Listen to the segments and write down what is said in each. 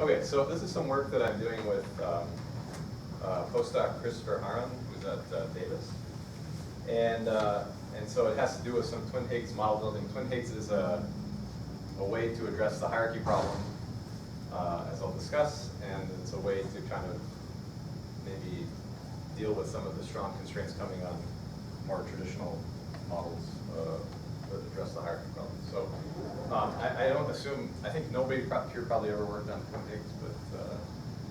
Okay, so this is some work that I'm doing with postdoc Christopher Aron, who's at Davis. And so it has to do with some twin Higgs model building. Twin Higgs is a way to address the hierarchy problem, as I'll discuss, and it's a way to kind of maybe deal with some of the strong constraints coming on more traditional models that address the hierarchy problem. So I don't assume, I think nobody here probably ever worked on twin Higgs, but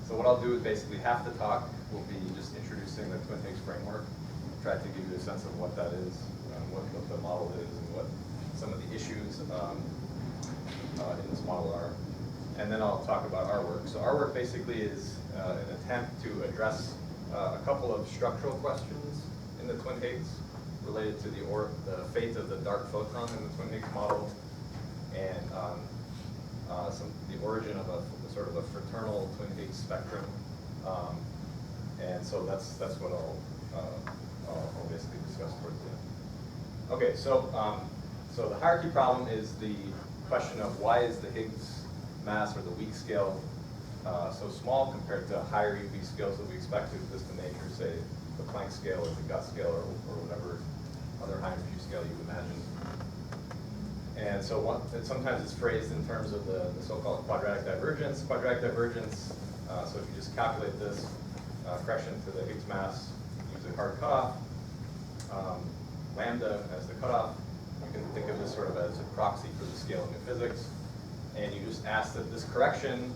so what I'll do is basically half the talk will be just introducing the twin Higgs framework, try to give you a sense of what that is, what the model is, and what some of the issues in this model are. And then I'll talk about our work. So our work basically is an attempt to address a couple of structural questions in the twin Higgs related to the fate of the dark photon in the twin Higgs model, and the origin of a sort of a fraternal twin Higgs spectrum. And so that's what I'll basically discuss towards the end. Okay, so so the hierarchy problem is the question of why is the Higgs mass or the weak scale so small compared to higher UV scales that we expect to exist in nature, say the Planck scale or the Guth scale or whatever other high energy scale you imagine. And so sometimes it's phrased in terms of the so-called quadratic divergence. Quadratic divergence, so if you just calculate this correction to the Higgs mass, use a hard cutoff, lambda as the cutoff, you can think of this sort of as a proxy for the scaling of physics. And you just ask that this correction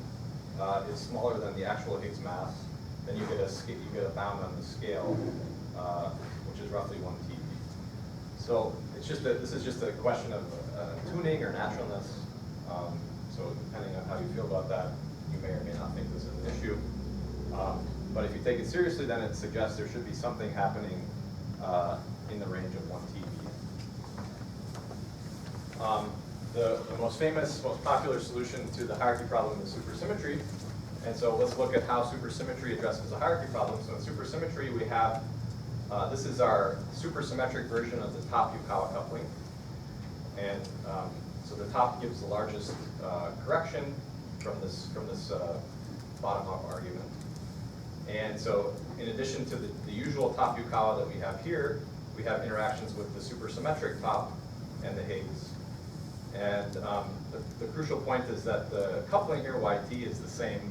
is smaller than the actual Higgs mass, then you get a bound on the scale, which is roughly 1 TeV. So it's just that this is just a question of tuning or naturalness. So depending on how you feel about that, you may or may not think this is an issue. But if you take it seriously, then it suggests there should be something happening in the range of 1 TeV. The most famous, most popular solution to the hierarchy problem is supersymmetry. And so let's look at how supersymmetry addresses the hierarchy problem. So in supersymmetry, we have, this is our supersymmetric version of the top Yukawa coupling. And so the top gives the largest correction from this bottom-up argument. And so in addition to the usual top Yukawa that we have here, we have interactions with the supersymmetric top and the Higgs. And the crucial point is that the coupling here, YT, is the same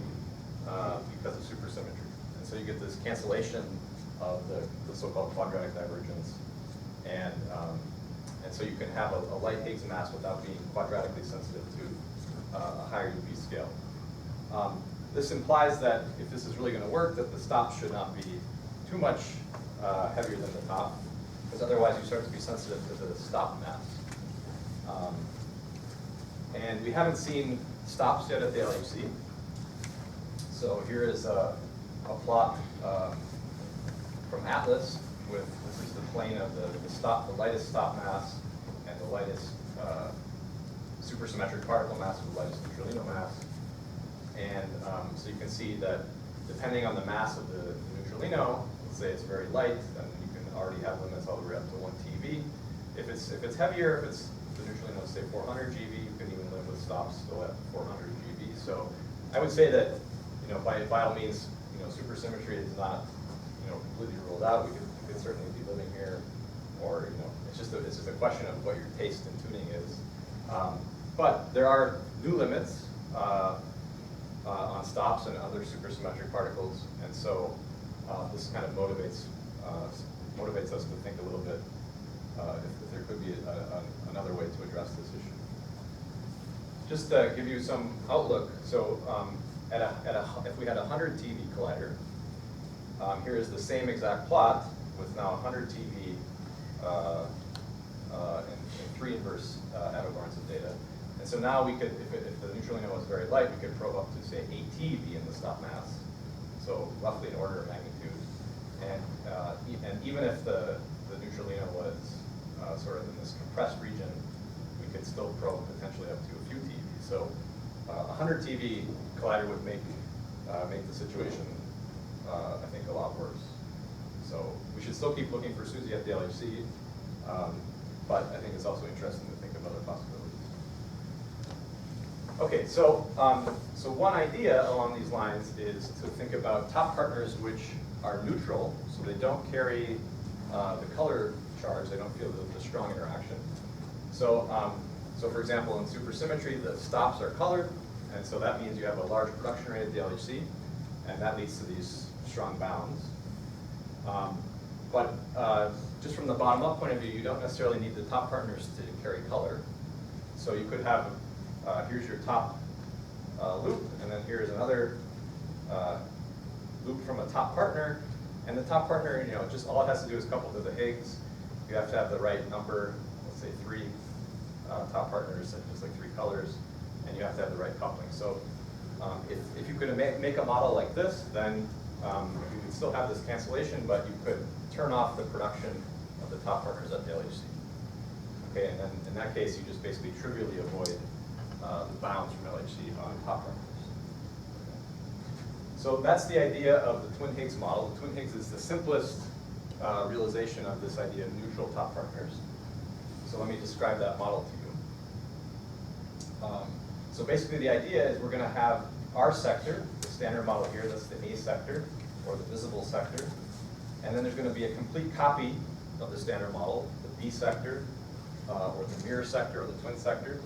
because of supersymmetry. And so you get this cancellation of the so-called quadratic divergence. And so you can have a light Higgs mass without being quadratically sensitive to a higher UV scale. This implies that if this is really going to work, that the stop should not be too much heavier than the top, because otherwise you start to be sensitive to the stop mass. And we haven't seen stops yet at the LHC. So here is a plot from Atlas with, this is the plane of the lightest stop mass and the lightest supersymmetric particle mass and the lightest neutralino mass. And so you can see that depending on the mass of the neutralino, let's say it's very light, then you can already have limits all the way up to 1 TeV. If it's heavier, if the neutralino is say 400 GeV, you can even live with stops still at 400 GeV. So I would say that by all means, supersymmetry is not completely ruled out. We could certainly be living here, or it's just a question of what your taste in tuning is. But there are new limits on stops and other supersymmetric particles, and so this kind of motivates us to think a little bit if there could be another way to address this issue. Just to give you some outlook, so if we had a 100 TeV collider, here is the same exact plot with now 100 TeV and 3 inverse Avogadros of data. And so now we could, if the neutralino was very light, we could probe up to say 8 TeV in the stop mass, so roughly an order of magnitude. And even if the neutralino was sort of in this compressed region, we could still probe potentially up to a few TeV. So a 100 TeV collider would make the situation, I think, a lot worse. So we should still keep looking for SUSY at the LHC, but I think it's also interesting to think of other possibilities. Okay, so so one idea along these lines is to think about top partners which are neutral, so they don't carry the color charge, they don't feel the strong interaction. So, so for example, in supersymmetry, the stops are colored, and so that means you have a large production rate at the LHC, and that leads to these strong bounds. But just from the bottom-up point of view, you don't necessarily need the top partners to carry color. So you could have, here's your top loop, and then here's another loop from a top partner. And the top partner, you know, just all it has to do is couple to the Higgs. You have to have the right number, let's say 3 top partners, and just like 3 colors, and you have to have the right coupling. So if you could make a model like this, then you would still have this cancellation, but you could turn off the production of the top partners at the LHC. Okay, and then in that case, you just basically trivially avoid the bounds from LHC on top partners. So that's the idea of the twin Higgs model. The twin Higgs is the simplest realization of this idea of neutral top partners. So let me describe that model to you. So basically the idea is we're going to have our sector, the standard model here, that's the A sector, or the visible sector. And then there's going to be a complete copy of the standard model, the B sector, or the mirror sector, or the twin sector.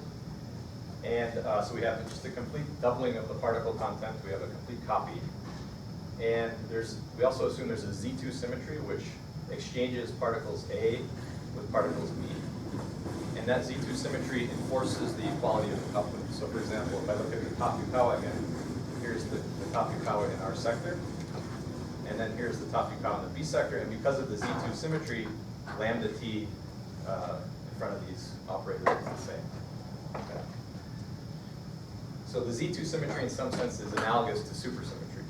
And so we have just a complete doubling of the particle content. We have a complete copy. And we also assume there's a Z2 symmetry, which exchanges particles A with particles B. And that Z2 symmetry enforces the equality of the coupling. So for example, if I look at the Topikawa again, here's the Topikawa in our sector. And then here's the Topikawa in the B sector. And because of the Z2 symmetry, lambda T in front of these operators is the same. Okay. So the Z2 symmetry in some sense is analogous to supersymmetry.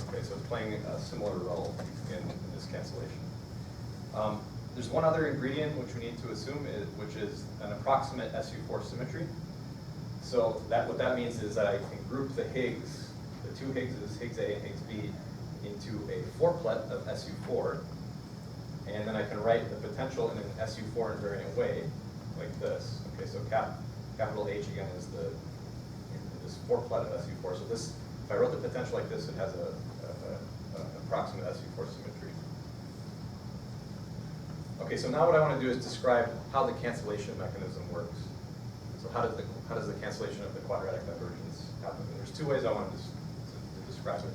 Okay, so it's playing a similar role in this cancellation. There's one other ingredient which we need to assume, which is an approximate SU4 symmetry. So what that means is that I can group the Higgs, the 2 Higgses, Higgs A and Higgs B, into a 4-plet of SU4, and then I can write the potential in an SU4 invariant way, like this. Okay, so capital H again is this 4-plet of SU4. So this, if I wrote the potential like this, it has an approximate SU4 symmetry. Okay, so now what I want to do is describe how the cancellation mechanism works. So how does the cancellation of the quadratic divergence happen? And there's 2 ways I want to describe it.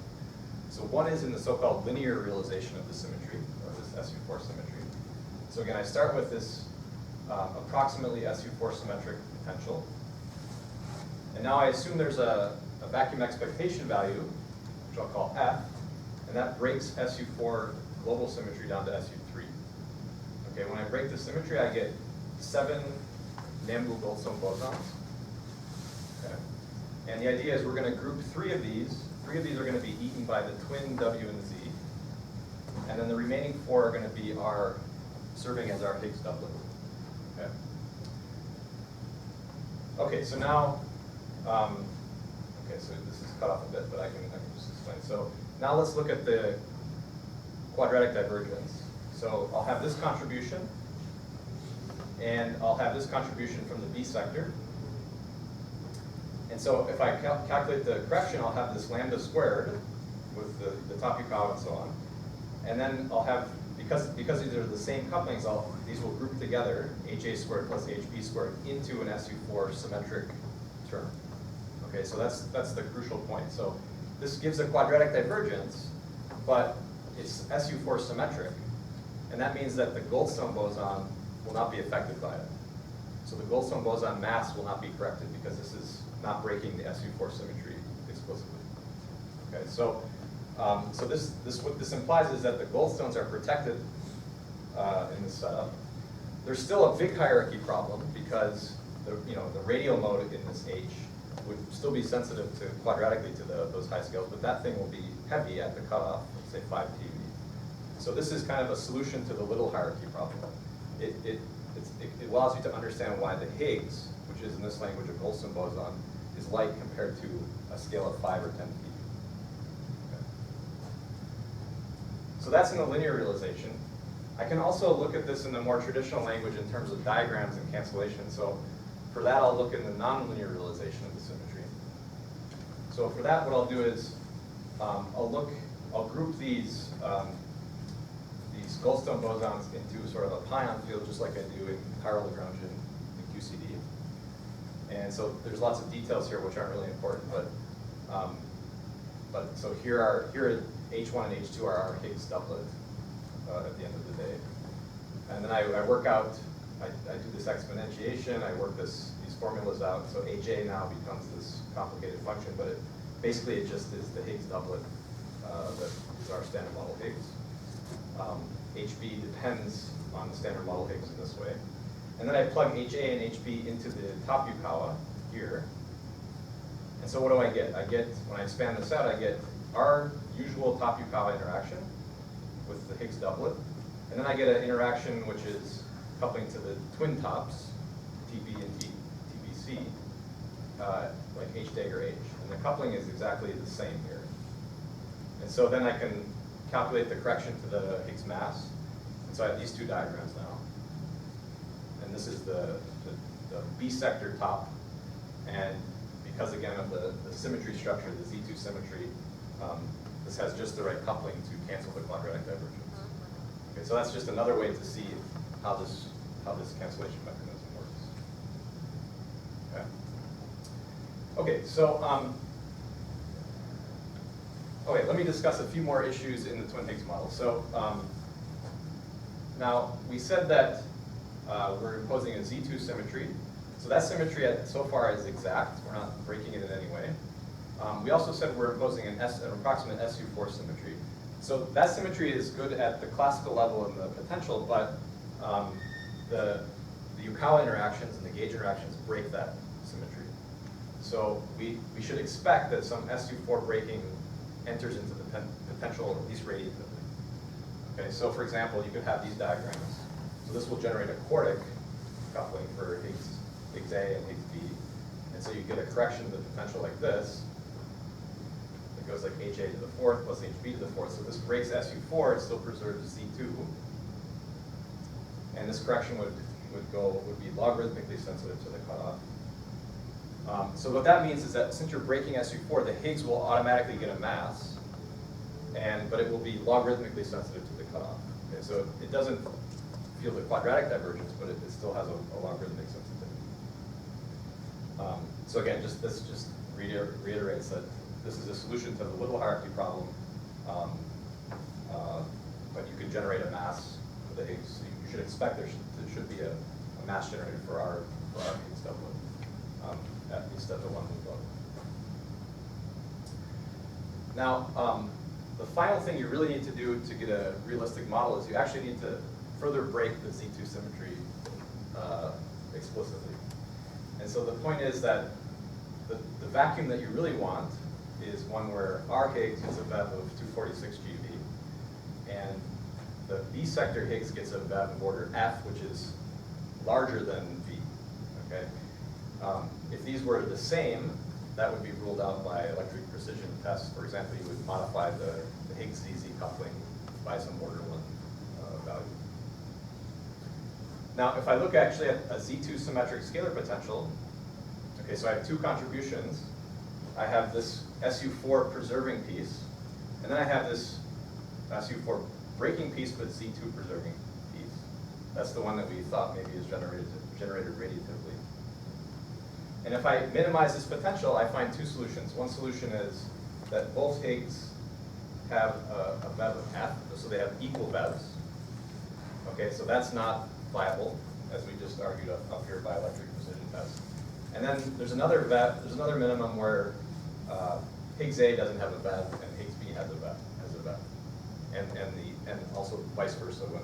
So one is in the so-called linear realization of the symmetry, or this SU4 symmetry. So again, I start with this approximately SU4 symmetric potential. And now I assume there's a vacuum expectation value, which I'll call F, and that breaks SU4 global symmetry down to SU3. Okay, when I break the symmetry, I get 7 Nambu Goldstone bosons. Okay. And the idea is we're going to group 3 of these. 3 of these are going to be eaten by the twin W and Z. And then the remaining 4 are going to be serving as our Higgs doublet. Okay. Okay, so now, okay, so this is cut off a bit, but I can just explain. So now let's look at the quadratic divergence. So I'll have this contribution, and I'll have this contribution from the B sector. And so if I calculate the correction, I'll have this lambda squared with the Topikawa and so on. And then I'll have, because these are the same couplings, these will group together, HA squared plus HB squared, into an SU4 symmetric term. Okay, so that's the crucial point. So this gives a quadratic divergence, but it's SU4 symmetric. And that means that the Goldstone boson will not be affected by it. So the Goldstone boson mass will not be corrected because this is not breaking the SU4 symmetry explicitly. Okay, so what this implies is that the Goldstones are protected in this setup. There's still a big hierarchy problem because the radial mode in this H would still be sensitive to quadratically to those high scales, but that thing will be heavy at the cutoff, let's say 5 TeV. So this is kind of a solution to the little hierarchy problem. It allows you to understand why the Higgs, which is in this language a Goldstone boson, is light compared to a scale of 5 or 10 TeV. Okay. So that's in the linear realization. I can also look at this in the more traditional language in terms of diagrams and cancellation. So for that, I'll look in the nonlinear realization of the symmetry. So for that, what I'll do is I'll group these Goldstone bosons into sort of a pion field, just like I do in chiral Lagrangian in QCD. And so there's lots of details here which aren't really important, but so here H1 and H2 are our Higgs doublet at the end of the day. And then I work out, I do this exponentiation, I work these formulas out, so AJ now becomes this complicated function, but basically it just is the Higgs doublet that is our standard model Higgs. HB depends on the standard model Higgs in this way. And then I plug HA and HB into the top Yukawa here. And so what do I get? When I expand this out, I get our usual top Yukawa interaction with the Higgs doublet. And then I get an interaction which is coupling to the twin tops, TB and TBC, like H dagger H. And the coupling is exactly the same here. And so then I can calculate the correction to the Higgs mass. And so I have these two diagrams now. And this is the B sector top. And because, again, of the symmetry structure, the Z2 symmetry, this has just the right coupling to cancel the quadratic divergence. Okay, so that's just another way to see how this cancellation mechanism works. Okay, so okay, let me discuss a few more issues in the twin Higgs model. So now we said that we're imposing a Z2 symmetry. So that symmetry so far is exact. We're not breaking it in any way. We also said we're imposing an approximate SU4 symmetry. So that symmetry is good at the classical level and the potential, but the Yukawa interactions and the gauge interactions break that symmetry. So we should expect that some SU4 breaking enters into the potential, at least radiatively. Okay, so for example, you could have these diagrams. So this will generate a quartic coupling for Higgs A and Higgs B. And so you get a correction of the potential like this. It goes like HA to the fourth plus HB to the fourth. So this breaks SU4, it still preserves Z2. And this correction would be logarithmically sensitive to the cutoff. So what that means is that since you're breaking SU4, the Higgs will automatically get a mass, but it will be logarithmically sensitive to the cutoff. Okay, so it doesn't feel the quadratic divergence, but it still has a logarithmic sensitivity. So again, this just reiterates that this is a solution to the little hierarchy problem, but you can generate a mass for the Higgs. So you should expect there should be a mass generated for our Higgs doublet, at least at the one loop level. Now, the final thing you really need to do to get a realistic model is you actually need to further break the Z2 symmetry explicitly. And so the point is that the vacuum that you really want is one where our Higgs gets a VEV of 246 GeV, and the B sector Higgs gets a VEV of order F, which is larger than V. Okay? If these were the same, that would be ruled out by electric precision tests. For example, you would modify the Higgs ZZ coupling by some order 1 value. Now, if I look actually at a Z2 symmetric scalar potential, okay, so I have two contributions. I have this SU4 preserving piece, and then I have this SU4 breaking piece, but Z2 preserving piece. That's the one that we thought maybe is generated radiatively. And if I minimize this potential, I find two solutions. One solution is that both Higgs have a VEV of F, so they have equal VEVs. Okay, so that's not viable, as we just argued up here by electric precision tests. And then there's another minimum where Higgs A doesn't have a VEV and Higgs B has a VEV, and also vice versa when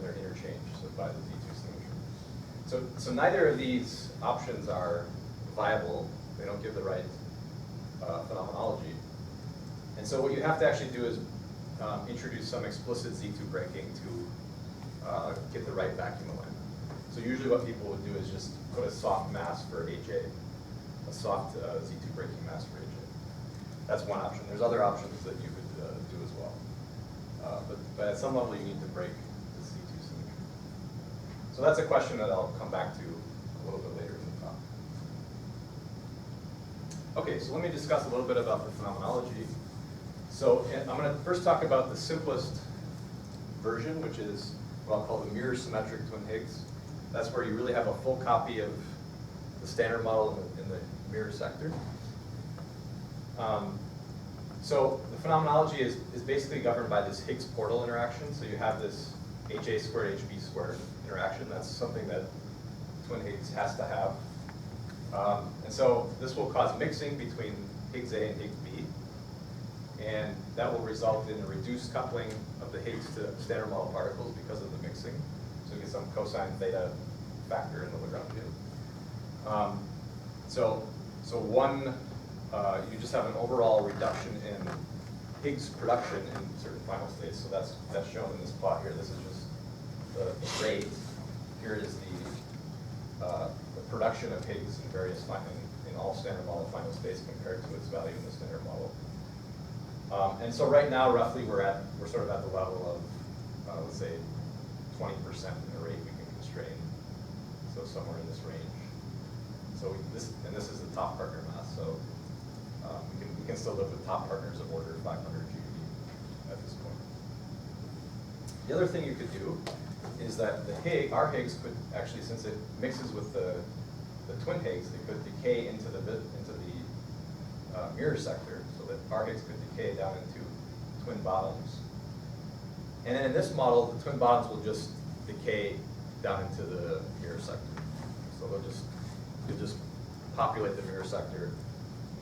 they're interchanged, so by the Z2 symmetry. So neither of these options are viable. They don't give the right phenomenology. And so what you have to actually do is introduce some explicit Z2 breaking to get the right vacuum alignment. So usually what people would do is just put a soft mass for HA, a soft Z2 breaking mass for HA. That's one option. There's other options that you could do as well. But at some level you need to break the Z2 symmetry. So that's a question that I'll come back to a little bit later in the Okay, so let me discuss a little bit about the phenomenology. So I'm going to first talk about the simplest version, which is what I'll call the mirror symmetric twin Higgs. That's where you really have a full copy of the standard model in the mirror sector. So the phenomenology is basically governed by this Higgs portal interaction. So you have this HA squared, HB squared interaction. That's something that twin Higgs has to have. And so this will cause mixing between Higgs A and Higgs B. And that will result in a reduced coupling of the Higgs to standard model particles because of the mixing. So you get some cosine theta factor in the Lagrangian. You just have an overall reduction in Higgs production in certain final states. So that's shown in this plot here. This is just the rate. Here is the production of Higgs in various in all standard model final states compared to its value in the standard model. And so right now, roughly, we're sort of at the level of let's say 20% in the rate we can constrain. So somewhere in this range. So this is the top partner mass. So we can still live with top partners of order 500 GeV at this point. The other thing you could do is that our Higgs could actually, since it mixes with the twin Higgs, it could decay into the mirror sector, so that our Higgs could decay down into twin bottoms. And then in this model, the twin bottoms will just decay down into the mirror sector. So you'll just populate the mirror sector,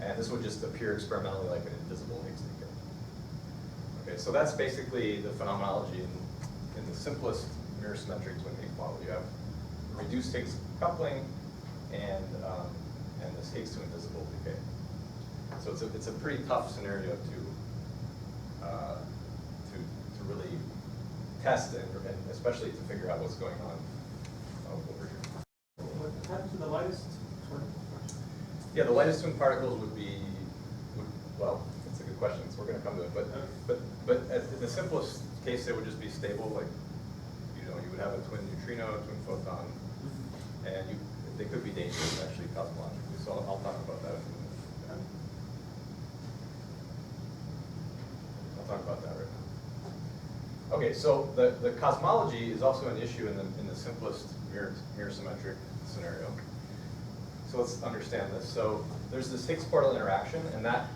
and this would just appear experimentally like an invisible Higgs decay. Okay, so that's basically the phenomenology in the simplest mirror symmetric twin Higgs model. You have reduced Higgs coupling and this Higgs to invisible decay. So it's a pretty tough scenario to really test and especially to figure out what's going on over here. What happens to the lightest twin? Yeah, the lightest twin particles would well, it's a good question. So we're going to come to it, but in the simplest case, they would just be stable. Like you would have a twin neutrino, a twin photon, and they could be dangerous actually cosmologically. So I'll talk about that in a minute. I'll talk about that right now. Okay, so the cosmology is also an issue in the simplest mirror symmetric scenario. So let's understand this. So there's this Higgs portal interaction, and that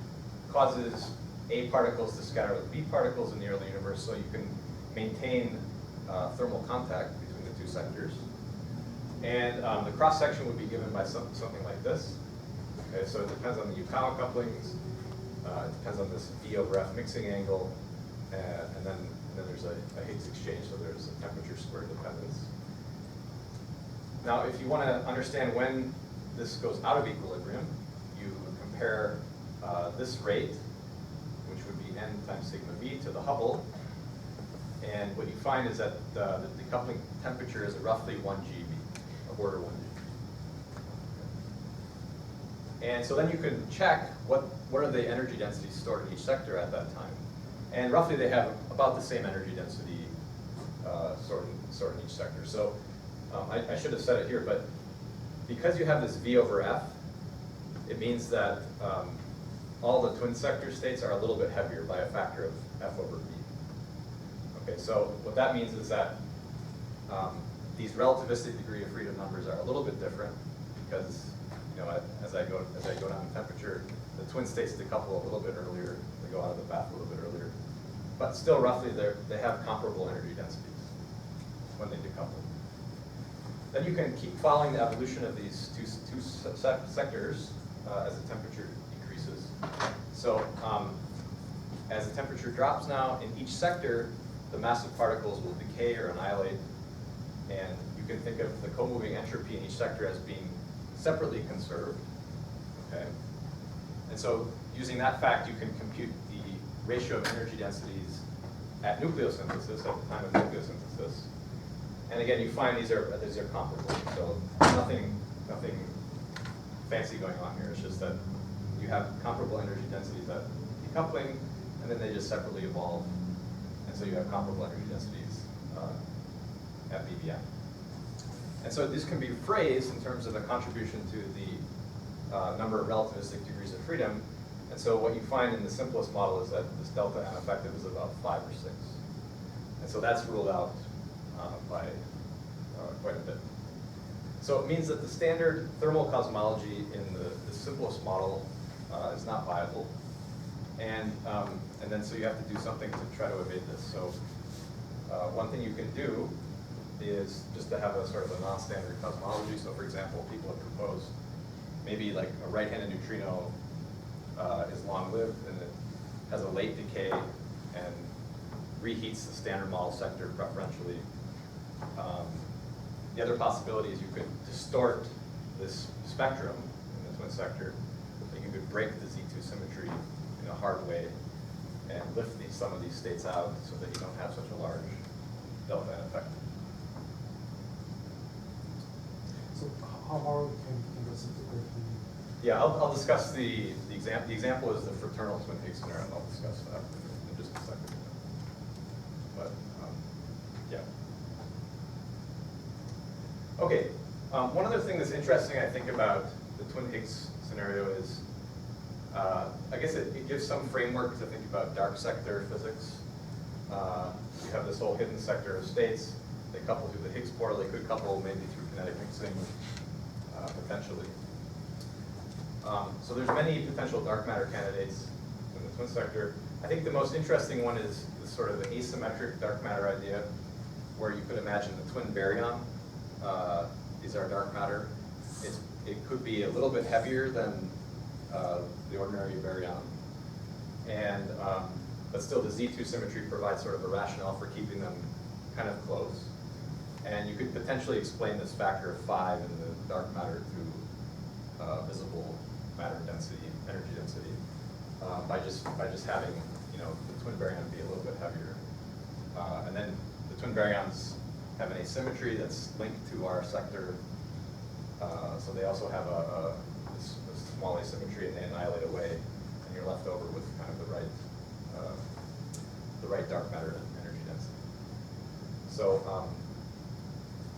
causes A particles to scatter with B particles in the early universe, so you can maintain thermal contact between the two sectors. And the cross section would be given by something like this. Okay, so it depends on the Yukawa couplings. It depends on this V over F mixing angle, and then there's a Higgs exchange, so there's a temperature square dependence. Now, if you want to understand when this goes out of equilibrium, you compare this rate, which would be n times sigma v, to the Hubble, and what you find is that the decoupling temperature is roughly 1 GeV, of order 1 GeV. And so then you can check what are the energy densities stored in each sector at that time. And roughly they have about the same energy density stored in each sector. So I should have said it here, but because you have this V over F, it means that all the twin sector states are a little bit heavier by a factor of F over V. Okay, so what that means is that these relativistic degree of freedom numbers are a little bit different because as I go down in temperature, the twin states decouple a little bit earlier. They go out of the bath a little bit earlier, but still roughly they have comparable energy densities when they decouple. Then you can keep following the evolution of these two sectors as the temperature decreases. So as the temperature drops now, in each sector, the massive particles will decay or annihilate, and you can think of the co-moving entropy in each sector as being separately conserved. Okay, and so using that fact, you can compute the ratio of energy densities at nucleosynthesis, at the time of nucleosynthesis. And again, you find these are comparable. So nothing fancy going on here. It's just that you have comparable energy densities at decoupling, and then they just separately evolve. And so you have comparable energy densities at BBM. And so this can be phrased in terms of a contribution to the number of relativistic degrees of freedom. And so what you find in the simplest model is that this delta n effective is about 5 or 6. And so that's ruled out by quite a bit. So it means that the standard thermal cosmology in the simplest model is not viable. And then so you have to do something to try to evade this. So one thing you can do is just to have a sort of a non-standard cosmology. So for example, people have proposed maybe like a right-handed neutrino is long-lived and it has a late decay and reheats the standard model sector preferentially. The other possibility is you could distort this spectrum in the twin sector. And you could break the Z2 symmetry in a hard way and lift some of these states out so that you don't have such a large delta n effect. So how hard can this integrate the... Yeah, I'll discuss the example. The example is the fraternal twin Higgs scenario, and I'll discuss that in just a second. But yeah. Okay. One other thing that's interesting, I think, about the twin Higgs scenario is, I guess it gives some framework to think about dark sector physics. You have this whole hidden sector of states. They couple through the Higgs portal. They could couple maybe through kinetic mixing, potentially. So there's many potential dark matter candidates in the twin sector. I think the most interesting one is this sort of asymmetric dark matter idea, where you could imagine the twin baryon is our dark matter. It could be a little bit heavier than the ordinary baryon, and but still the Z2 symmetry provides sort of a rationale for keeping them kind of close. And you could potentially explain this factor of 5 in the dark matter through visible matter density, energy density, by just having the twin baryon be a little bit heavier, and then the twin baryons have an asymmetry that's linked to our sector, so they also have a small asymmetry, and they annihilate away, and you're left over with kind of the right dark matter energy density.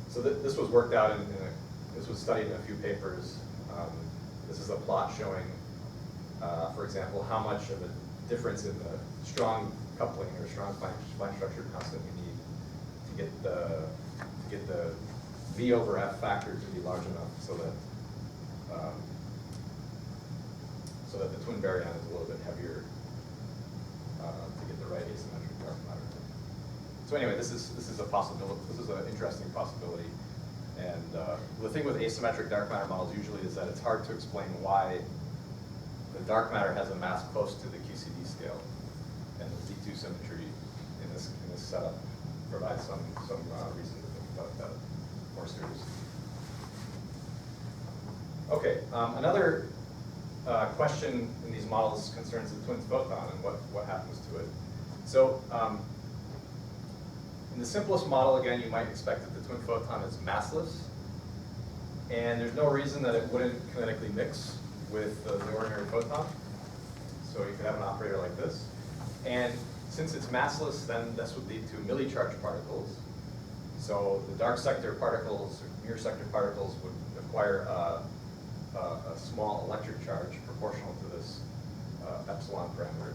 So this was worked out this was studied in a few papers. This is a plot showing, for example, how much of a difference in the strong coupling or strong flange structure constant you need to get the V over F factor to be large enough so that the twin baryon is a little bit heavier to get the right asymmetric dark matter. So anyway, this is a possibility. This is an interesting possibility. And the thing with asymmetric dark matter models usually is that it's hard to explain why the dark matter has a mass close to the QCD scale, and the Z2 symmetry in this setup provides some reason to think about that more seriously. Okay, another question in these models concerns the twin photon and what happens to it. So in the simplest model, again, you might expect that the twin photon is massless, and there's no reason that it wouldn't kinetically mix with the ordinary photon. So you could have an operator like this. And since it's massless, then this would lead to millicharged particles. So the dark sector particles, or near sector particles, would acquire a small electric charge proportional to this epsilon parameter.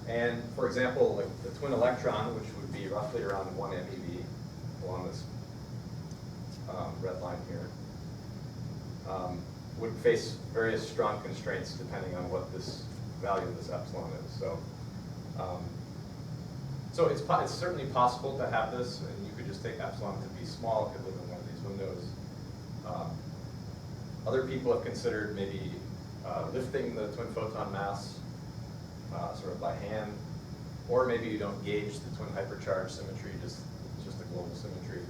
And for example, like the twin electron, which would be roughly around 1 MeV along this red line here, would face various strong constraints depending on what this value of this epsilon is. So it's certainly possible to have this, and you could just take epsilon to be small. It could live in one of these windows. Other people have considered maybe lifting the twin photon mass sort of by hand, or maybe you don't gauge the twin hypercharge symmetry, just a global symmetry.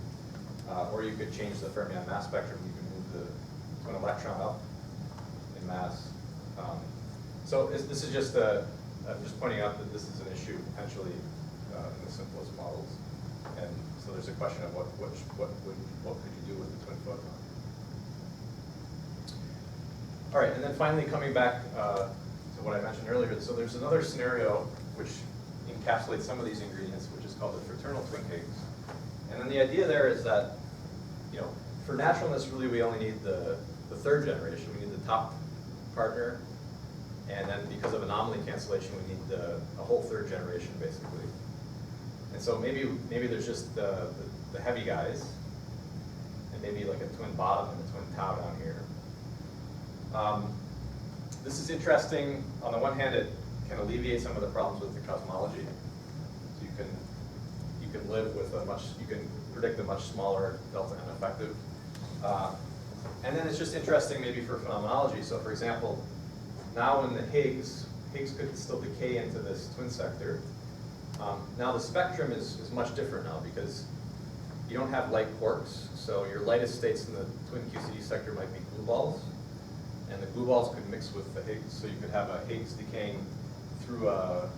Or you could change the Fermion mass spectrum. You can move the twin electron up in mass. So this is just I'm just pointing out that this is an issue potentially in the simplest models, and so there's a question of what could you do with the twin photon. All right, and then finally coming back to what I mentioned earlier, so there's another scenario which encapsulates some of these ingredients, which is called the fraternal twin Higgs. And then the idea there is that, for naturalness, really we only need the third generation. We need the top partner. And then because of anomaly cancellation, we need a whole third generation, basically. And so maybe there's just the heavy guys, and maybe like a twin bottom and a twin tau down here. This is interesting. On the one hand, it can alleviate some of the problems with the cosmology. So you can live with you can predict a much smaller delta M effective. And then it's just interesting maybe for phenomenology. So for example, now in the Higgs could still decay into this twin sector. Now the spectrum is much different now because you don't have light quarks, so your lightest states in the twin QCD sector might be glue balls, and the glue balls could mix with the Higgs, so you could have a Higgs decaying through a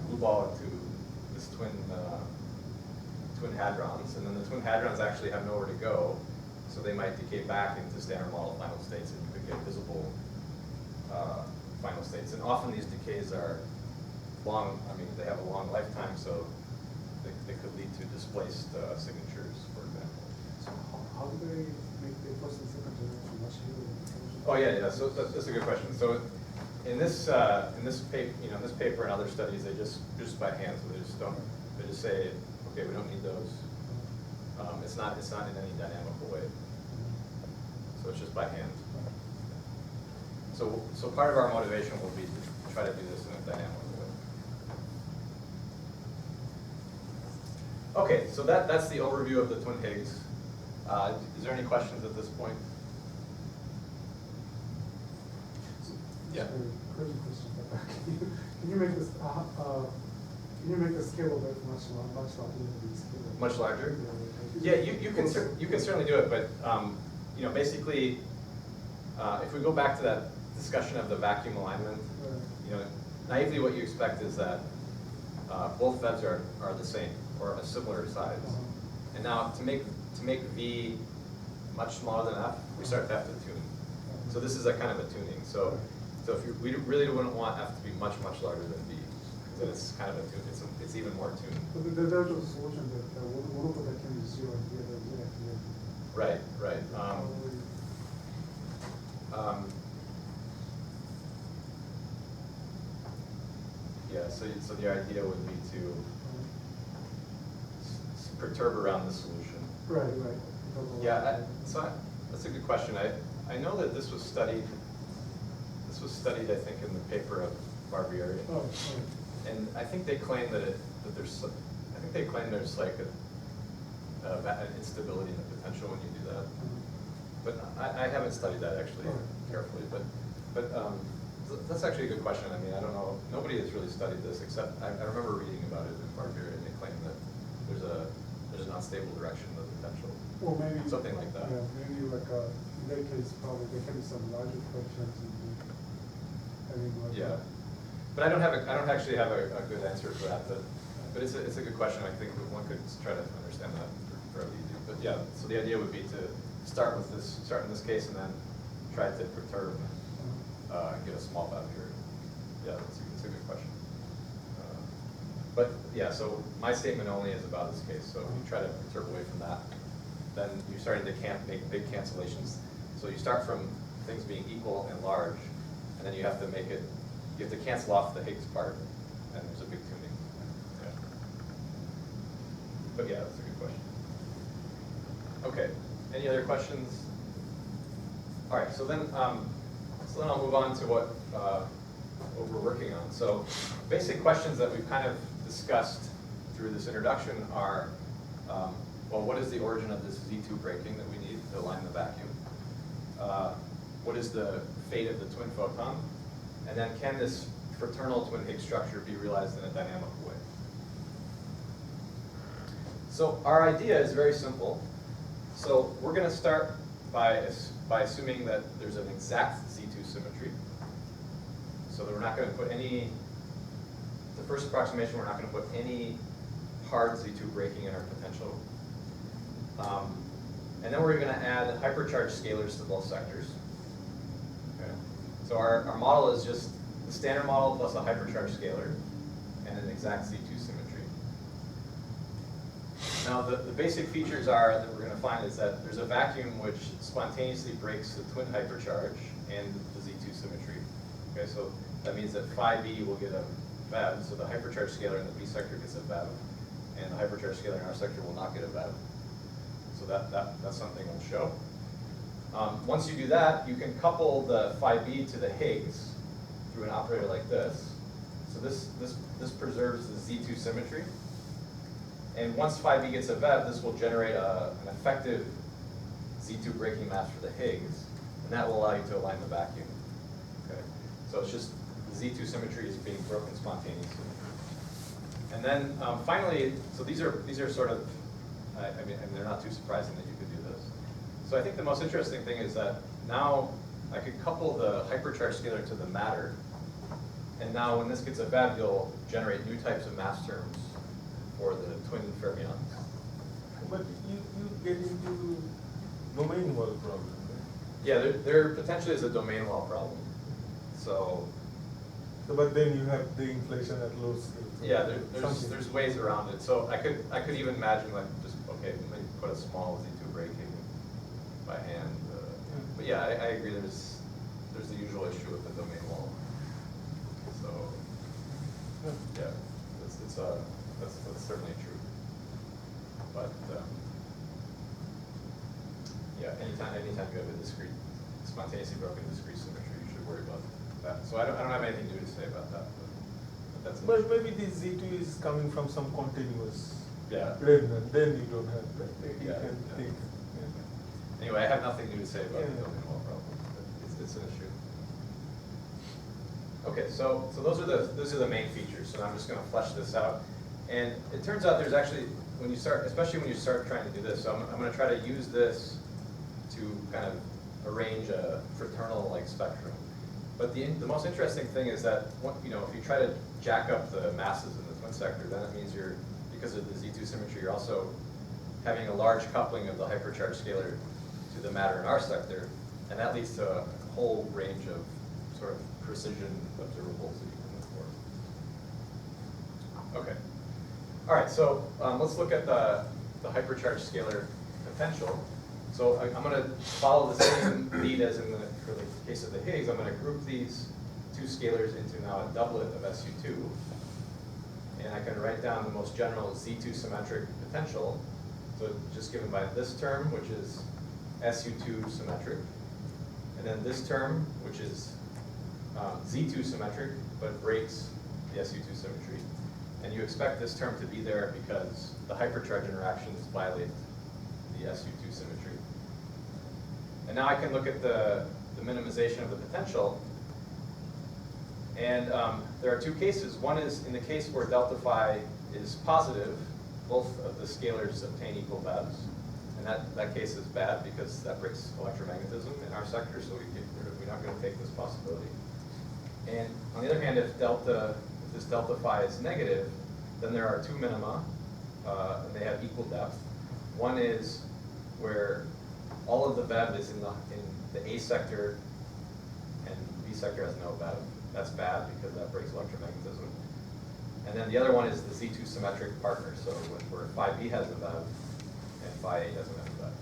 glue ball into this twin hadrons, and then the twin hadrons actually have nowhere to go, so they might decay back into standard model final states, and you could get visible final states. And often these decays are long, they have a long lifetime, so they could lead to displaced signatures, for example. So how do they make the first and second generation much bigger? Oh yeah. So that's a good question. So in this paper, this paper and other studies, they just by hand. So they just say, okay, we don't need those. It's not in any dynamical way. So it's just by hand. So part of our motivation will be to try to do this in a dynamical way. Okay, so that's the overview of the twin Higgs. Is there any questions at this point? Yeah. Crazy question. Can you make this? Can you make the scale of it much larger than the scale? Much larger? Yeah, you can certainly do it, but basically, if we go back to that discussion of the vacuum alignment, naively what you expect is that both VEVs are the same or a similar size. And now to make V much smaller than F, we start to have to tune. So this is a kind of a tuning. So if we really wouldn't want F to be much larger than V, because then it's kind of a tune. It's even more tuned. But there's a solution that one of the vacuum is 0 and the other is negative. Right. Yeah. So the idea would be to perturb around the solution. Right. Yeah. That's a good question. I know that this was studied. This was studied, I think, in the paper of Barbieri. Oh. And I think they claim that there's like an instability in the potential when you do that. But I haven't studied that actually carefully. But that's actually a good question. I don't know. Nobody has really studied this except I remember reading about it in Barbieri, and they claim that there's an unstable direction of the potential. Well, maybe something like that. Yeah, maybe like in that case, probably there can be some larger questions. Yeah, but I don't actually have a good answer for that. But it's a good question. I think one could try to understand that fairly easy. But yeah, so the idea would be to start in this case, and then try to perturb and get a small boundary. Yeah, it's a good question. But yeah, so my statement only is about this case. So if you try to perturb away from that, then you're starting to make big cancellations. So you start from things being equal and large, and then you have to cancel off the Higgs part, and there's a big tuning. Yeah. But yeah, that's a good question. Okay, any other questions? All right, so then I'll move on to what we're working on. So basic questions that we've kind of discussed through this introduction are, well, what is the origin of this Z2 breaking that we need to align the vacuum? What is the fate of the twin photon? And then can this fraternal twin Higgs structure be realized in a dynamical way? So our idea is very simple. So we're going to start by assuming that there's an exact Z2 symmetry. So that we're not going to put the first approximation, we're not going to put any hard Z2 breaking in our potential. And then we're going to add hypercharge scalars to both sectors. Okay. So our model is just the standard model plus a hypercharge scalar and an exact Z2 symmetry. Now the basic features that we're going to find is that there's a vacuum which spontaneously breaks the twin hypercharge and the Z2 symmetry. Okay, so that means that phi b will get a VEV, so the hypercharge scalar in the B sector gets a VEV, and the hypercharge scalar in our sector will not get a VEV. So that's something we'll show. Once you do that, you can couple the phi b to the Higgs through an operator like this. So this preserves the Z2 symmetry. And once phi b gets a VEV, this will generate an effective Z2 breaking mass for the Higgs, and that will allow you to align the vacuum. Okay, so it's just the Z2 symmetry is being broken spontaneously. And then finally, so these are sort of, I mean, they're not too surprising that you could do this. So I think the most interesting thing is that now I could couple the hypercharge scalar to the matter, and now when this gets a VEV, you'll generate new types of mass terms for the twin fermions. But you get into domain wall problem, right? Yeah, there potentially is a domain wall problem. So But then you have the inflation at low scale. yeah, there's ways around it. So I could even imagine like just okay, maybe put a small Z2 breaking by hand. But yeah, I agree. There's the usual issue with the domain wall. So yeah, that's certainly true. But yeah, anytime you have a discrete, spontaneously broken discrete symmetry, you should worry about that. So I don't have anything new to say about that. But that's But maybe this Z2 is coming from some continuous yeah. plane, and then you don't have that. You Yeah, can yeah. think. Anyway, I have nothing new to say about the Yeah. domain wall problem. But it's an issue. Okay, so those are the main features. So I'm just going to flesh this out. And it turns out there's actually, when you start, especially when you start trying to do this, so I'm going to try to use this to kind of arrange a fraternal-like spectrum. But the most interesting thing is that, if you try to jack up the masses in the twin sector, then it means because of the Z2 symmetry, you're also having a large coupling of the hypercharge scalar to the matter in our sector, and that leads to a whole range of sort of precision observables that you can look for. Okay. All right, so let's look at the hypercharge scalar potential. So I'm going to follow the same lead as for the case of the Higgs. I'm going to group these two scalars into now a doublet of SU2. And I can write down the most general Z2 symmetric potential. So just given by this term, which is SU2 symmetric. And then this term, which is Z2 symmetric, but breaks the SU2 symmetry. And you expect this term to be there because the hypercharge interactions violate the SU2 symmetry. And now I can look at the minimization of the potential. And there are two cases. One is in the case where delta phi is positive, both of the scalars obtain equal VEVs. And that case is bad because that breaks electromagnetism in our sector, so we're not going to take this possibility. And on the other hand, if this delta phi is negative, then there are two minima, and they have equal depth. One is where all of the VEV is in the A sector, and B sector has no VEV. That's bad because that breaks electromagnetism. And then the other one is the Z2 symmetric partner, so where phi B has a VEV and phi A doesn't have a VEV.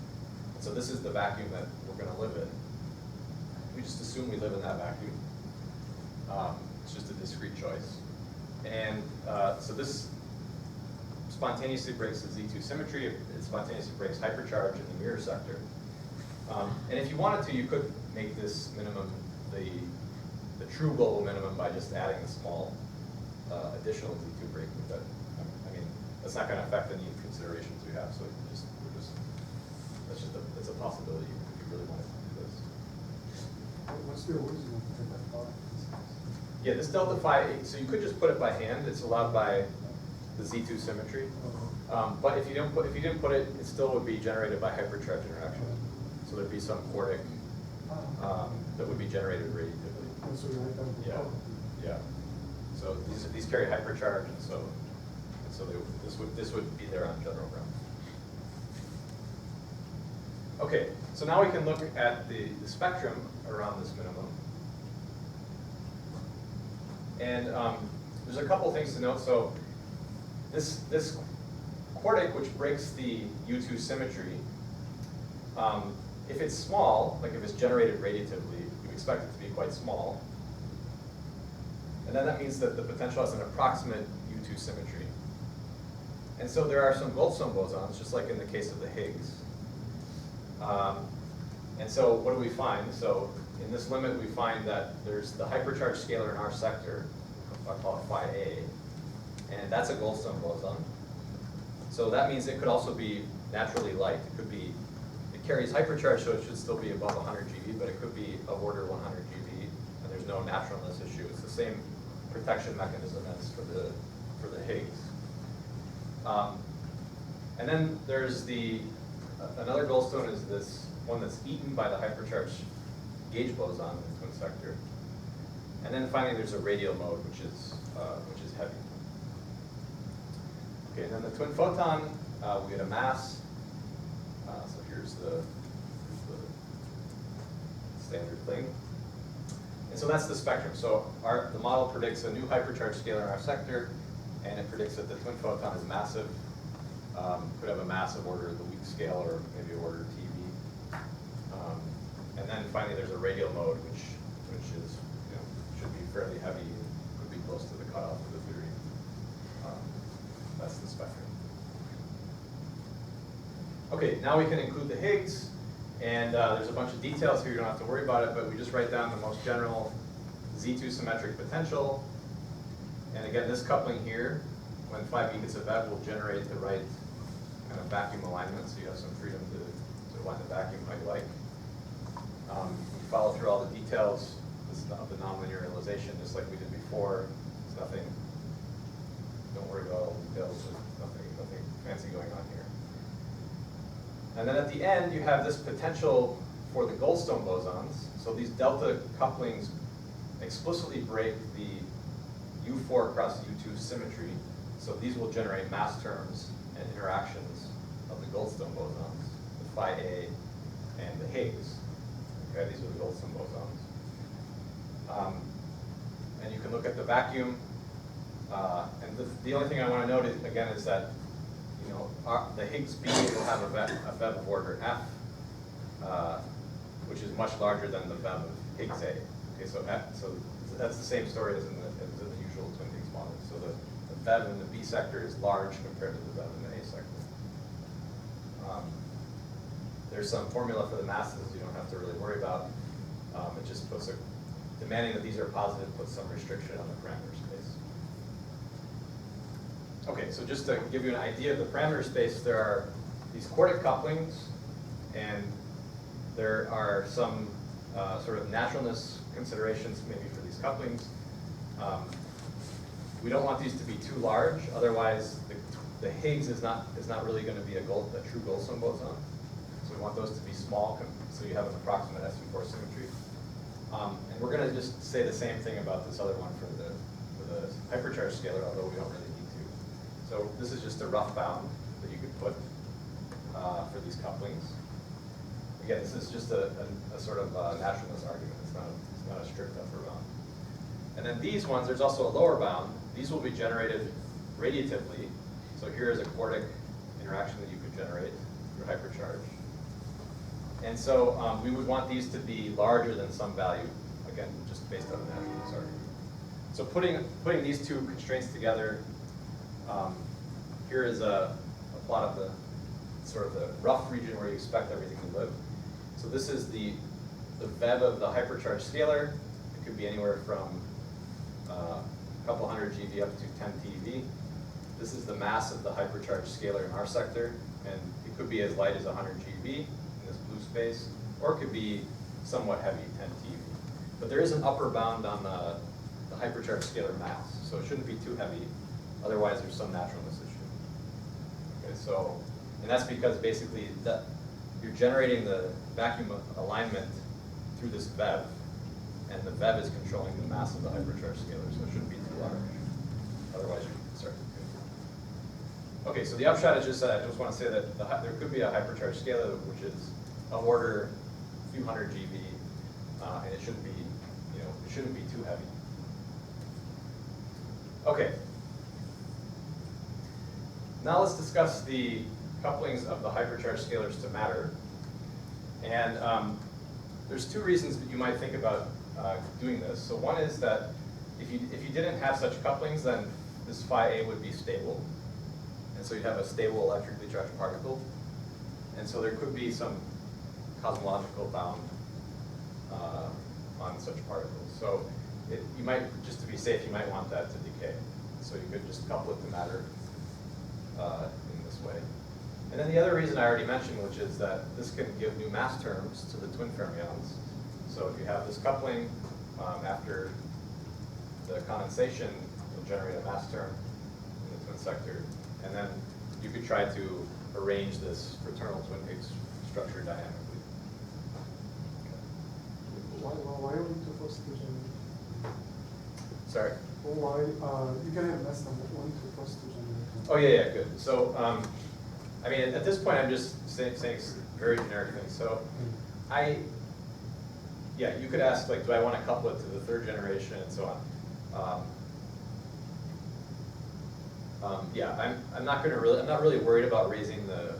And so this is the vacuum that we're going to live in. We just assume we live in that vacuum. It's just a discrete choice. And so this spontaneously breaks the Z2 symmetry. It spontaneously breaks hypercharge in the mirror sector. And if you wanted to, you could make this minimum the true global minimum by just adding a small additional Z2 breaking. But I mean, that's not going to affect any considerations we have. So that's a possibility if you really wanted to do this. What's the original delta phi? Yeah, this delta phi, so you could just put it by hand. It's allowed by the Z2 symmetry. But if you didn't put it, it still would be generated by hypercharge interaction. So there'd be some quartic that would be generated radiatively. So you write down the Yeah, yeah. So these carry hypercharge, and so this would be there on general ground. Okay, so now we can look at the spectrum around this minimum. And there's a couple things to note. So this quartic, which breaks the U2 symmetry, if it's small, like if it's generated radiatively, you expect it to be quite small. And then that means that the potential has an approximate U2 symmetry. And so there are some Goldstone bosons, just like in the case of the Higgs. And so what do we find? So in this limit, we find that there's the hypercharge scalar in our sector, I call it phi A, and that's a Goldstone boson. So that means it could also be naturally light. It could be, it carries hypercharge, so it should still be above 100 GeV, but it could be of order 100 GeV, and there's no naturalness issue. It's the same protection mechanism as for the Higgs. And then there's another Goldstone is this one that's eaten by the hypercharged gauge boson in the twin sector. And then finally there's a radial mode, which is heavy. Okay, and then the twin photon, we get a mass. So here's the standard thing. And so that's the spectrum. So the model predicts a new hypercharged scalar in our sector, and it predicts that the twin photon is massive. Could have a mass of order the weak scale or maybe order TeV. And then finally there's a radial mode, which is, should be fairly heavy, could be close to the cutoff of the theory. That's the spectrum. Okay, now we can include the Higgs, and there's a bunch of details here, you don't have to worry about it, but we just write down the most general Z2 symmetric potential. And again, this coupling here, when 5e gets a VEV, will generate the right kind of vacuum alignment, so you have some freedom to align the vacuum how you like. We follow through all the details of the nonlinear realization, just like we did before. There's nothing, don't worry about all the details, there's nothing fancy going on here. And then at the end, you have this potential for the Goldstone bosons. So these delta couplings explicitly break the U4 cross U2 symmetry. So these will generate mass terms and interactions of the Goldstone bosons, the phi A and the Higgs. Okay, these are the Goldstone bosons. And you can look at the vacuum. And the only thing I want to note again is that the Higgs B will have a VEV of order F, which is much larger than the VEV of Higgs A. Okay, so that's the same story as in the usual twin Higgs model. So the VEV in the B sector is large compared to the VEV in the A sector. There's some formula for the masses you don't have to really worry about. It just puts demanding that these are positive puts some restriction on the parameter space. Okay, so just to give you an idea of the parameter space, there are these quartic couplings, and there are some sort of naturalness considerations maybe for these couplings. We don't want these to be too large, otherwise the Higgs is not really going to be a true Goldstone boson. So we want those to be small, so you have an approximate SU4 symmetry. And we're going to just say the same thing about this other one for the hypercharge scalar, although we don't really need to. So this is just a rough bound that you could put for these couplings. Again, this is just a sort of naturalness argument. It's not a strict upper bound. And then these ones, there's also a lower bound. These will be generated radiatively. So here is a quartic interaction that you could generate through hypercharge. And so we would want these to be larger than some value, again, just based on the naturalness argument. So putting these two constraints together, here is a plot of the sort of the rough region where you expect everything to live. So this is the VEV of the hypercharged scalar. It could be anywhere from a couple hundred GeV up to 10 TeV. This is the mass of the hypercharged scalar in our sector, and it could be as light as 100 GeV in this blue space, or it could be somewhat heavy, 10 TeV. But there is an upper bound on the hypercharged scalar mass, so it shouldn't be too heavy. Otherwise, there's some naturalness issue. Okay, so, and that's because basically you're generating the vacuum alignment through this VEV, and the VEV is controlling the mass of the hypercharged scalar, so it shouldn't be too large. Otherwise, you can start to. Okay, so the upshot is just that I just want to say that there could be a hypercharged scalar which is of order a few hundred GeV, and it shouldn't be, it shouldn't be too heavy. Okay. Now let's discuss the couplings of the hypercharged scalars to matter. And there's two reasons that you might think about doing this. So one is that if you didn't have such couplings, then this phi A would be stable. And so you'd have a stable electrically charged particle. And so there could be some cosmological bound on such particles. So you might, just to be safe, you might want that to decay. So you could just couple it to matter in this way. And then the other reason I already mentioned, which is that this can give new mass terms to the twin fermions. So if you have this coupling, after the condensation, you'll generate a mass term in the twin sector. And then you could try to arrange this fraternal twin Higgs structure dynamically. Why only to first two generation? Sorry? Why, you can have less than one to first two generation. Oh, yeah, good. So, I mean, at this point, I'm just saying very generic things. So, yeah, you could ask, like, do I want to couple it to the third generation and so on. Yeah, I'm not really worried about raising the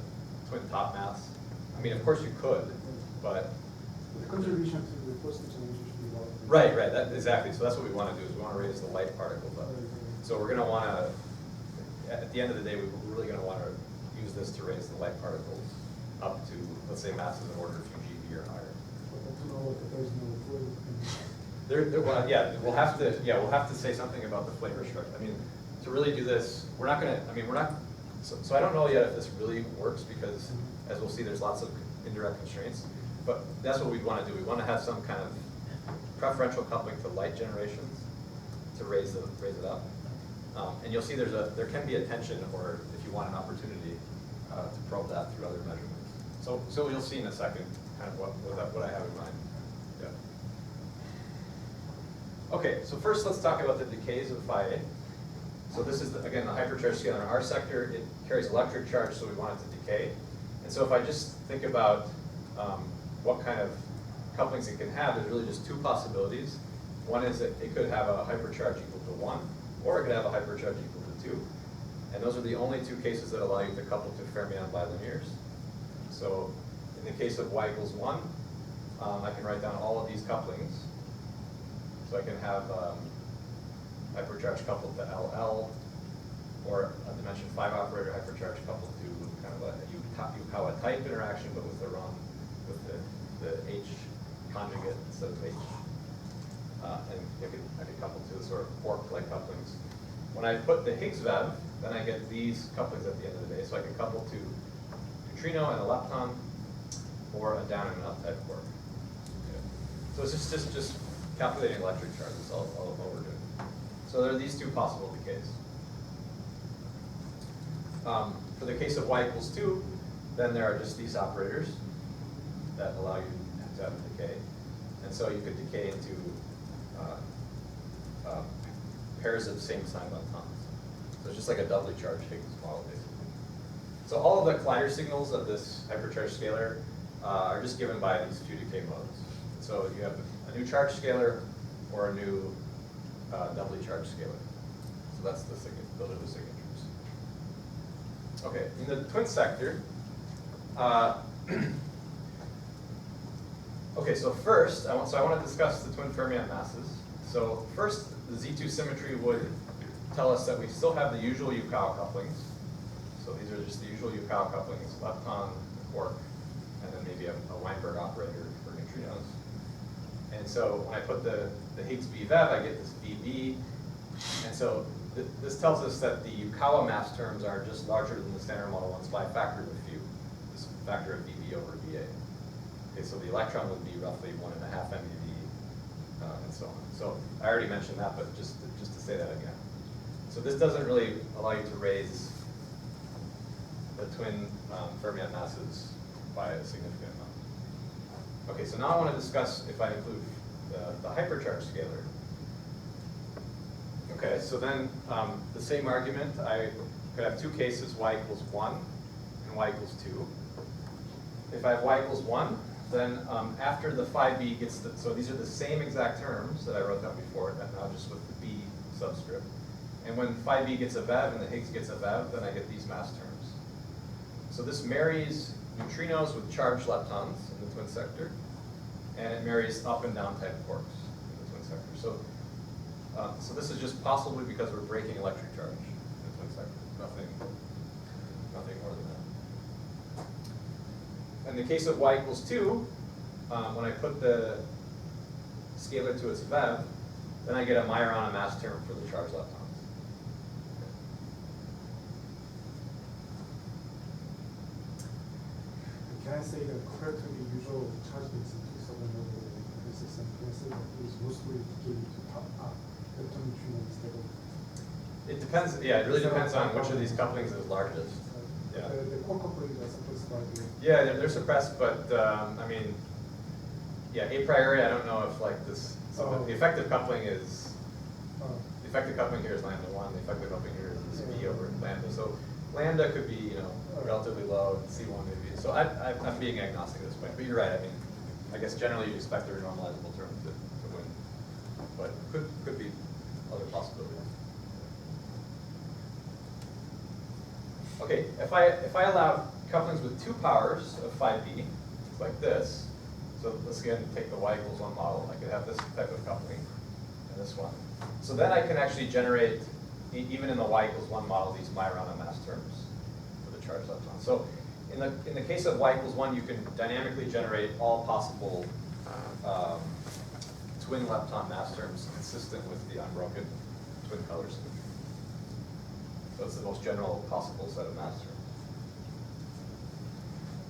twin top mass. I mean, of course you could, but The contribution to the first two generation should be lower. right, exactly. So that's what we want to do, is we want to raise the light particles up. So we're going to want to, at the end of the day, we're really going to want to use this to raise the light particles up to, let's say, masses in order of 2 GeV or higher. But to know that there's no fluid. Well, yeah, we'll have to say something about the flavor structure. I mean, to really do this, we're not going to. I mean, we're not. So I don't know yet if this really works because, as we'll see, there's lots of indirect constraints. But that's what we want to do. We want to have some kind of preferential coupling to light generations to raise it up. And you'll see there can be a tension, or if you want an opportunity to probe that through other measurements. So you'll see in a second kind of what I have in mind. Yeah. Okay, so first let's talk about the decays of phi A. So this is, again, the hypercharge scalar in our sector. It carries electric charge, so we want it to decay. And so if I just think about what kind of couplings it can have, there's really just two possibilities. One is that it could have a hypercharge equal to 1, or it could have a hypercharge equal to 2. And those are the only two cases that allow you to couple to fermion bilinears. So in the case of y equals 1, I can write down all of these couplings. So I can have hypercharge coupled to LL, or a dimension 5 operator hypercharge coupled to kind of a Yukawa type interaction, but with the H conjugate instead of H. And I could couple to sort of quark-like couplings. When I put the Higgs VEV, then I get these couplings at the end of the day. So I can couple to neutrino and a lepton, or a down and an up type quark. Okay. So it's just calculating electric charges, all what we're doing. So there are these two possible decays. For the case of y equals 2, then there are just these operators that allow you to have a decay. And so you could decay into pairs of same sign leptons. So it's just like a doubly charged Higgs model, basically. So all of the collider signals of this hypercharged scalar are just given by these two decay modes. So you have a new charge scalar or a new doubly charged scalar. So that's the those are the signatures. Okay, in the twin sector, okay, so first, I want to discuss the twin fermion masses. So first, the Z2 symmetry would tell us that we still have the usual Yukawa couplings. So these are just the usual Yukawa couplings, lepton, quark, and then maybe a Weinberg operator for neutrinos. And so when I put the Higgs BVEV, I get this BB. And so this tells us that the Yukawa mass terms are just larger than the standard model ones by a factor of a few, this factor of BB over BA. Okay, so the electron would be roughly 1.5 MeV, and so on. So I already mentioned that, but just to say that again. So this doesn't really allow you to raise the twin fermion masses by a significant amount. Okay, so now I want to discuss if I include the hypercharge scalar. Okay, so then the same argument, I could have two cases, y equals 1 and y equals 2. If I have y equals 1, then after the phi b gets the, so these are the same exact terms that I wrote down before, now just with the b subscript. And when phi b gets a VEV and the Higgs gets a VEV, then I get these mass terms. So this marries neutrinos with charged leptons in the twin sector, and it marries up and down type quarks in the twin sector. So So this is just possibly because we're breaking electric charge in twin sector. Nothing more than that. In the case of y equals 2, when I put the scalar to its VEV, then I get a Majorana mass term for the charged leptons. Can I say that compared to the usual charge density, so when the system, can I say that it is mostly decaying to lepton neutrino instead of? It depends. Yeah, it really depends on which of these couplings is largest. Yeah. The core couplings are suppressed by the. Yeah, they're suppressed, but I mean, yeah, a priori, I don't know if like this. So the effective coupling is. The effective coupling here is lambda 1. The effective coupling here is this v over lambda. So lambda could be, relatively low. C1 maybe. So I'm being agnostic at this point. But you're right. I mean, I guess generally you'd expect their normalizable term to win, but could be other possibilities. Okay, if I allow couplings with 2 powers of phi b, like this. So let's again take the y equals 1 model. I could have this type of coupling and this one. So then I can actually generate, even in the y equals 1 model, these Majorana mass terms for the charged lepton. So in the case of y equals 1, you can dynamically generate all possible twin lepton mass terms consistent with the unbroken twin color symmetry. So it's the most general possible set of mass terms.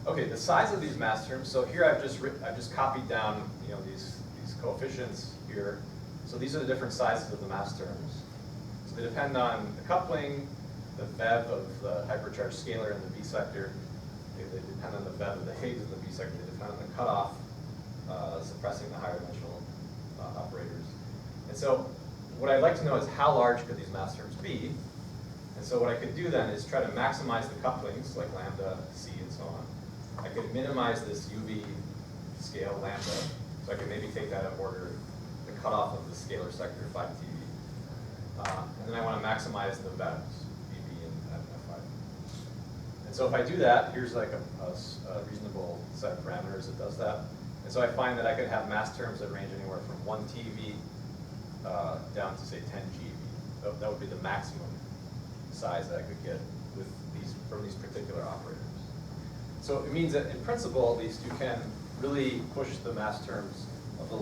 Okay, the size of these mass terms. So here I've just copied down these coefficients here. So these are the different sizes of the mass terms. So they depend on the coupling, the VEV of the hypercharged scalar in the B sector. They depend on the VEV of the Higgs in the B sector. They depend on the cutoff, suppressing the higher dimensional operators. And so what I'd like to know is how large could these mass terms be? And so what I could do then is try to maximize the couplings, like lambda, C, and so on. I could minimize this UV scale lambda, so I could maybe take that and order the cutoff of the scalar sector 5 TV. And then I want to maximize the VEVs, VB and F5. And so if I do that, here's like a reasonable set of parameters that does that. And so I find that I could have mass terms that range anywhere from 1 TV down to say 10 GeV. That would be the maximum size that I could get with from these particular operators. So it means that in principle, at least, you can really push the mass terms of the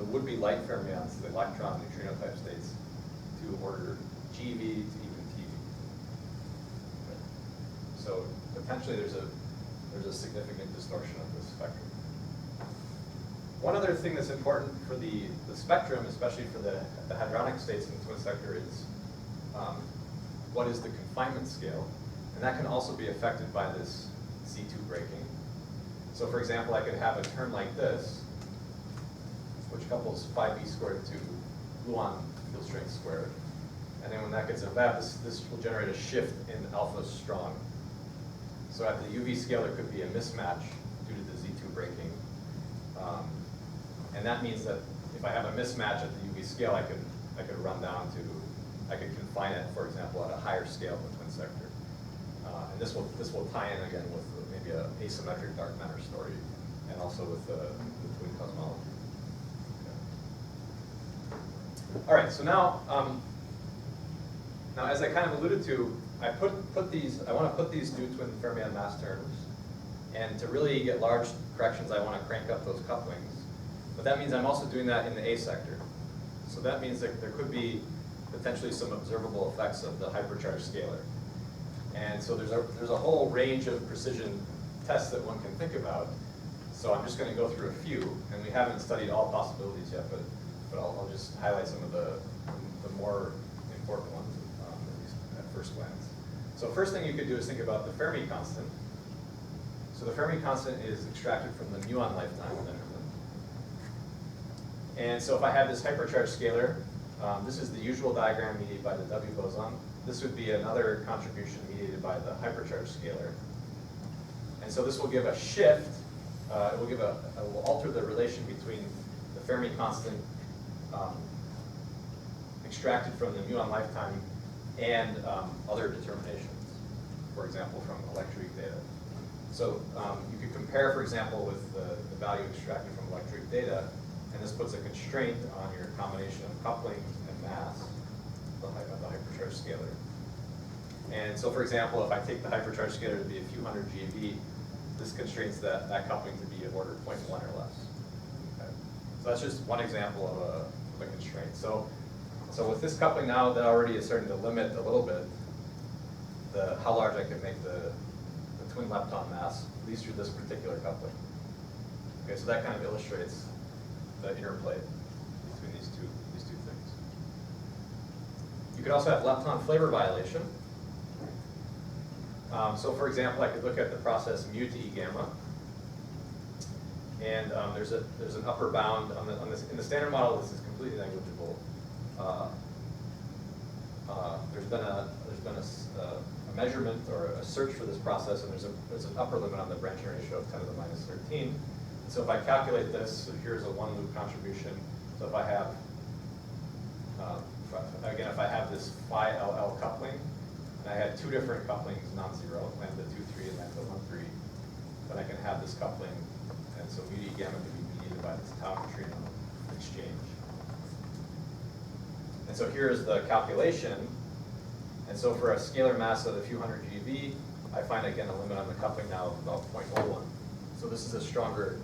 would-be light fermions, the electron neutrino type states, to order GeV to even TeV. So potentially there's a significant distortion of this spectrum. One other thing that's important for the spectrum, especially for the hadronic states in the twin sector, is what is the confinement scale? And that can also be affected by this C2 breaking. So for example, I could have a term like this, which couples phi b squared to gluon field strength squared. And then when that gets a VEV, this will generate a shift in alpha strong. So at the UV scale, there could be a mismatch due to the Z2 breaking. And that means that if I have a mismatch at the UV scale, I could run down to, I could confine it, for example, at a higher scale in the twin sector. And this will tie in again with maybe an asymmetric dark matter story, and also with the twin cosmology. Okay. All right, so now as I kind of alluded to, I want to put these new twin fermion mass terms, and to really get large corrections, I want to crank up those couplings. But that means I'm also doing that in the A sector. So that means that there could be potentially some observable effects of the hypercharged scalar. And so there's a whole range of precision tests that one can think about. So I'm just going to go through a few, and we haven't studied all possibilities yet, but I'll just highlight some of the more important ones, at least at first glance. So first thing you could do is think about the Fermi Constant. So the Fermi Constant is extracted from the muon lifetime of Measurement. And so if I have this hypercharged scalar, this is the usual diagram mediated by the W boson. This would be another contribution mediated by the hypercharged scalar. And so this will give a shift. It will alter the relation between the Fermi constant extracted from the muon lifetime and other determinations, for example, from electric data. So you could compare, for example, with the value extracted from electric data, and this puts a constraint on your combination of couplings mass of the hypercharge scalar. And so, for example, if I take the hypercharge scalar to be a few hundred GeV, this constrains that coupling to be of order 0.1 or less. Okay. So that's just one example of a constraint. So with this coupling now, that already is starting to limit a little bit how large I can make the twin lepton mass, at least through this particular coupling. Okay, so that kind of illustrates the interplay between these two things. You could also have lepton flavor violation. So for example, I could look at the process mu to E gamma, and there's an upper bound on this. In the standard model, this is completely negligible. There's been a measurement or a search for this process, and there's an upper limit on the branching ratio of 10 to the minus 13. And so if I calculate this, so here's a one loop contribution. So if I have, again, if I have this phi LL coupling, and I had two different couplings non-zero, lambda 2,3 and lambda 1,3, then I can have this coupling, and so mu to E gamma can be mediated by this tau neutrino exchange. And so here's the calculation. And so for a scalar mass of a few hundred GeV, I find again a limit on the coupling now of about 0.01. So this is a stronger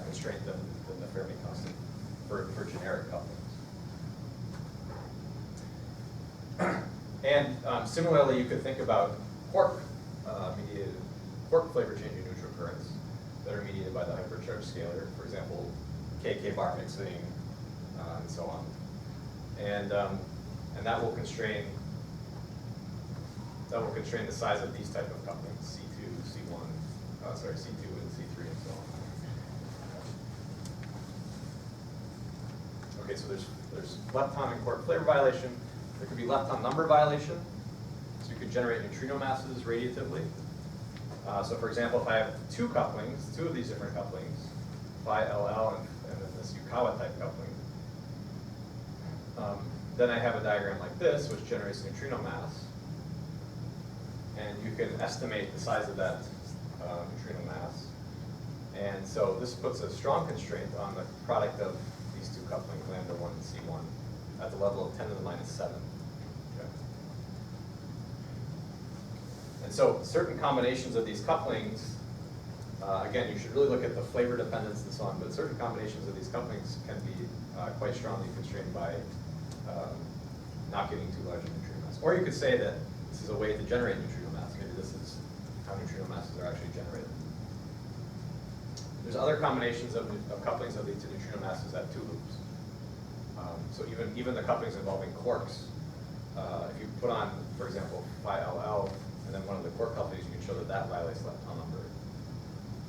constraint than the Fermi constant for generic couplings. And similarly, you could think about quark flavor changing neutral currents that are mediated by the hypercharge scalar. For example, KK bar mixing and so on. And that will constrain the size of these type of couplings, C2, C2 and C3 and so on. Okay, so there's lepton and quark flavor violation. There could be lepton number violation. So you could generate neutrino masses radiatively. So for example, if I have two of these different couplings, phi LL and then this Yukawa type coupling, then I have a diagram like this, which generates neutrino mass. And you can estimate the size of that neutrino mass. And so this puts a strong constraint on the product of these two couplings, lambda 1 and C1, at the level of 10 to the minus 7. Okay. And so certain combinations of these couplings, again, you should really look at the flavor dependence and so on, but certain combinations of these couplings can be quite strongly constrained by not getting too large a neutrino mass. Or you could say that this is a way to generate neutrino mass. Maybe this is how neutrino masses are actually generated. There's other combinations of couplings that lead to neutrino masses at two loops. So even the couplings involving quarks, if you put on, for example, phi LL, and then one of the quark couplings, you can show that violates lepton number.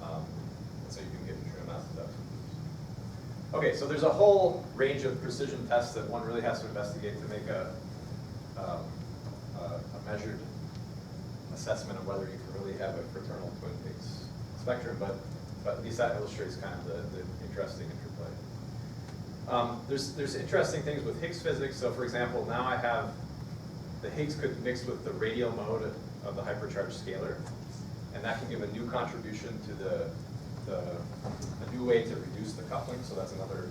And so you can get neutrino masses at two loops. Okay, so there's a whole range of precision tests that one really has to investigate to make a measured assessment of whether you can really have a fraternal twin Higgs spectrum, but at least that illustrates kind of the interesting interplay. There's interesting things with Higgs physics. So for example, now I have the Higgs could mix with the radial mode of the hypercharged scalar, and that can give a new contribution to a new way to reduce the coupling. So that's another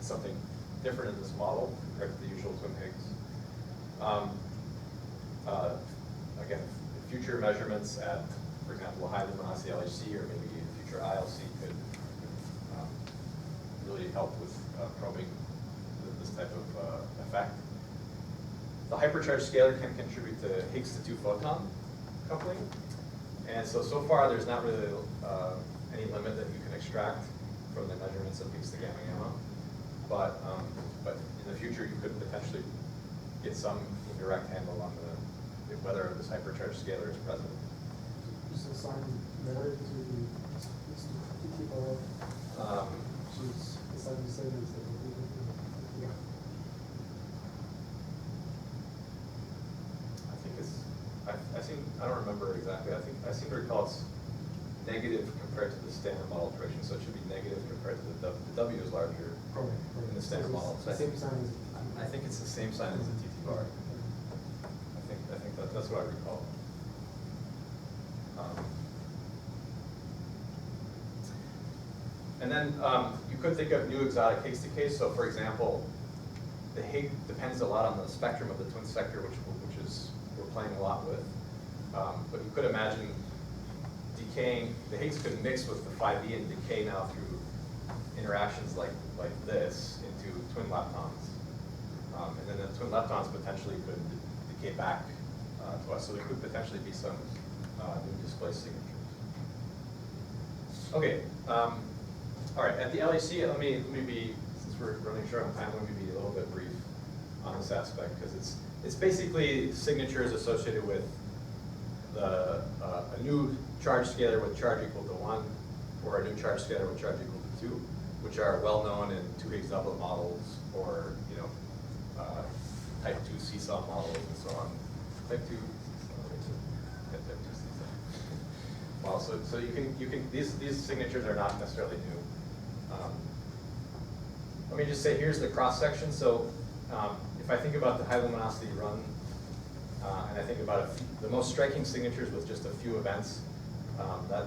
something different in this model compared to the usual twin Higgs. Again, future measurements at, for example, a high luminosity LHC or maybe future ILC could really help with probing this type of effect. The hypercharged scalar can contribute to Higgs to 2 photon coupling. And so far there's not really any limit that you can extract from the measurements of Higgs to gamma gamma. But in the future you could potentially get some indirect handle on whether this hypercharged scalar is present. Is the sign related to the TT bar? Which is the sign you said is yeah. I think it's, I don't remember exactly. I seem to recall it's negative compared to the standard model direction, so it should be negative compared to the W is larger in the standard model. So the same sign as I think it's the same sign as the TT bar. I think that's what I recall. And then you could think of new exotic Higgs decays. So for example, the Higgs depends a lot on the spectrum of the twin sector, which is we're playing a lot with. But you could imagine decaying, the Higgs could mix with the 5e and decay now through interactions like this into twin leptons. And then the twin leptons potentially could decay back to us. So there could potentially be some new displaced signatures. Okay, all right, at the LHC, let me be, since we're running short on time, let me be a little bit brief on this aspect, because it's basically signatures associated with a new charge scalar with charge equal to 1, or a new charge scalar with charge equal to 2, which are well known in 2 Higgs doublet models, or type 2 seesaw models and so on. Type 2 seesaw. Well, so you can these signatures are not necessarily new. Let me just say, here's the cross section. So if I think about the high luminosity run, and I think about the most striking signatures with just a few events,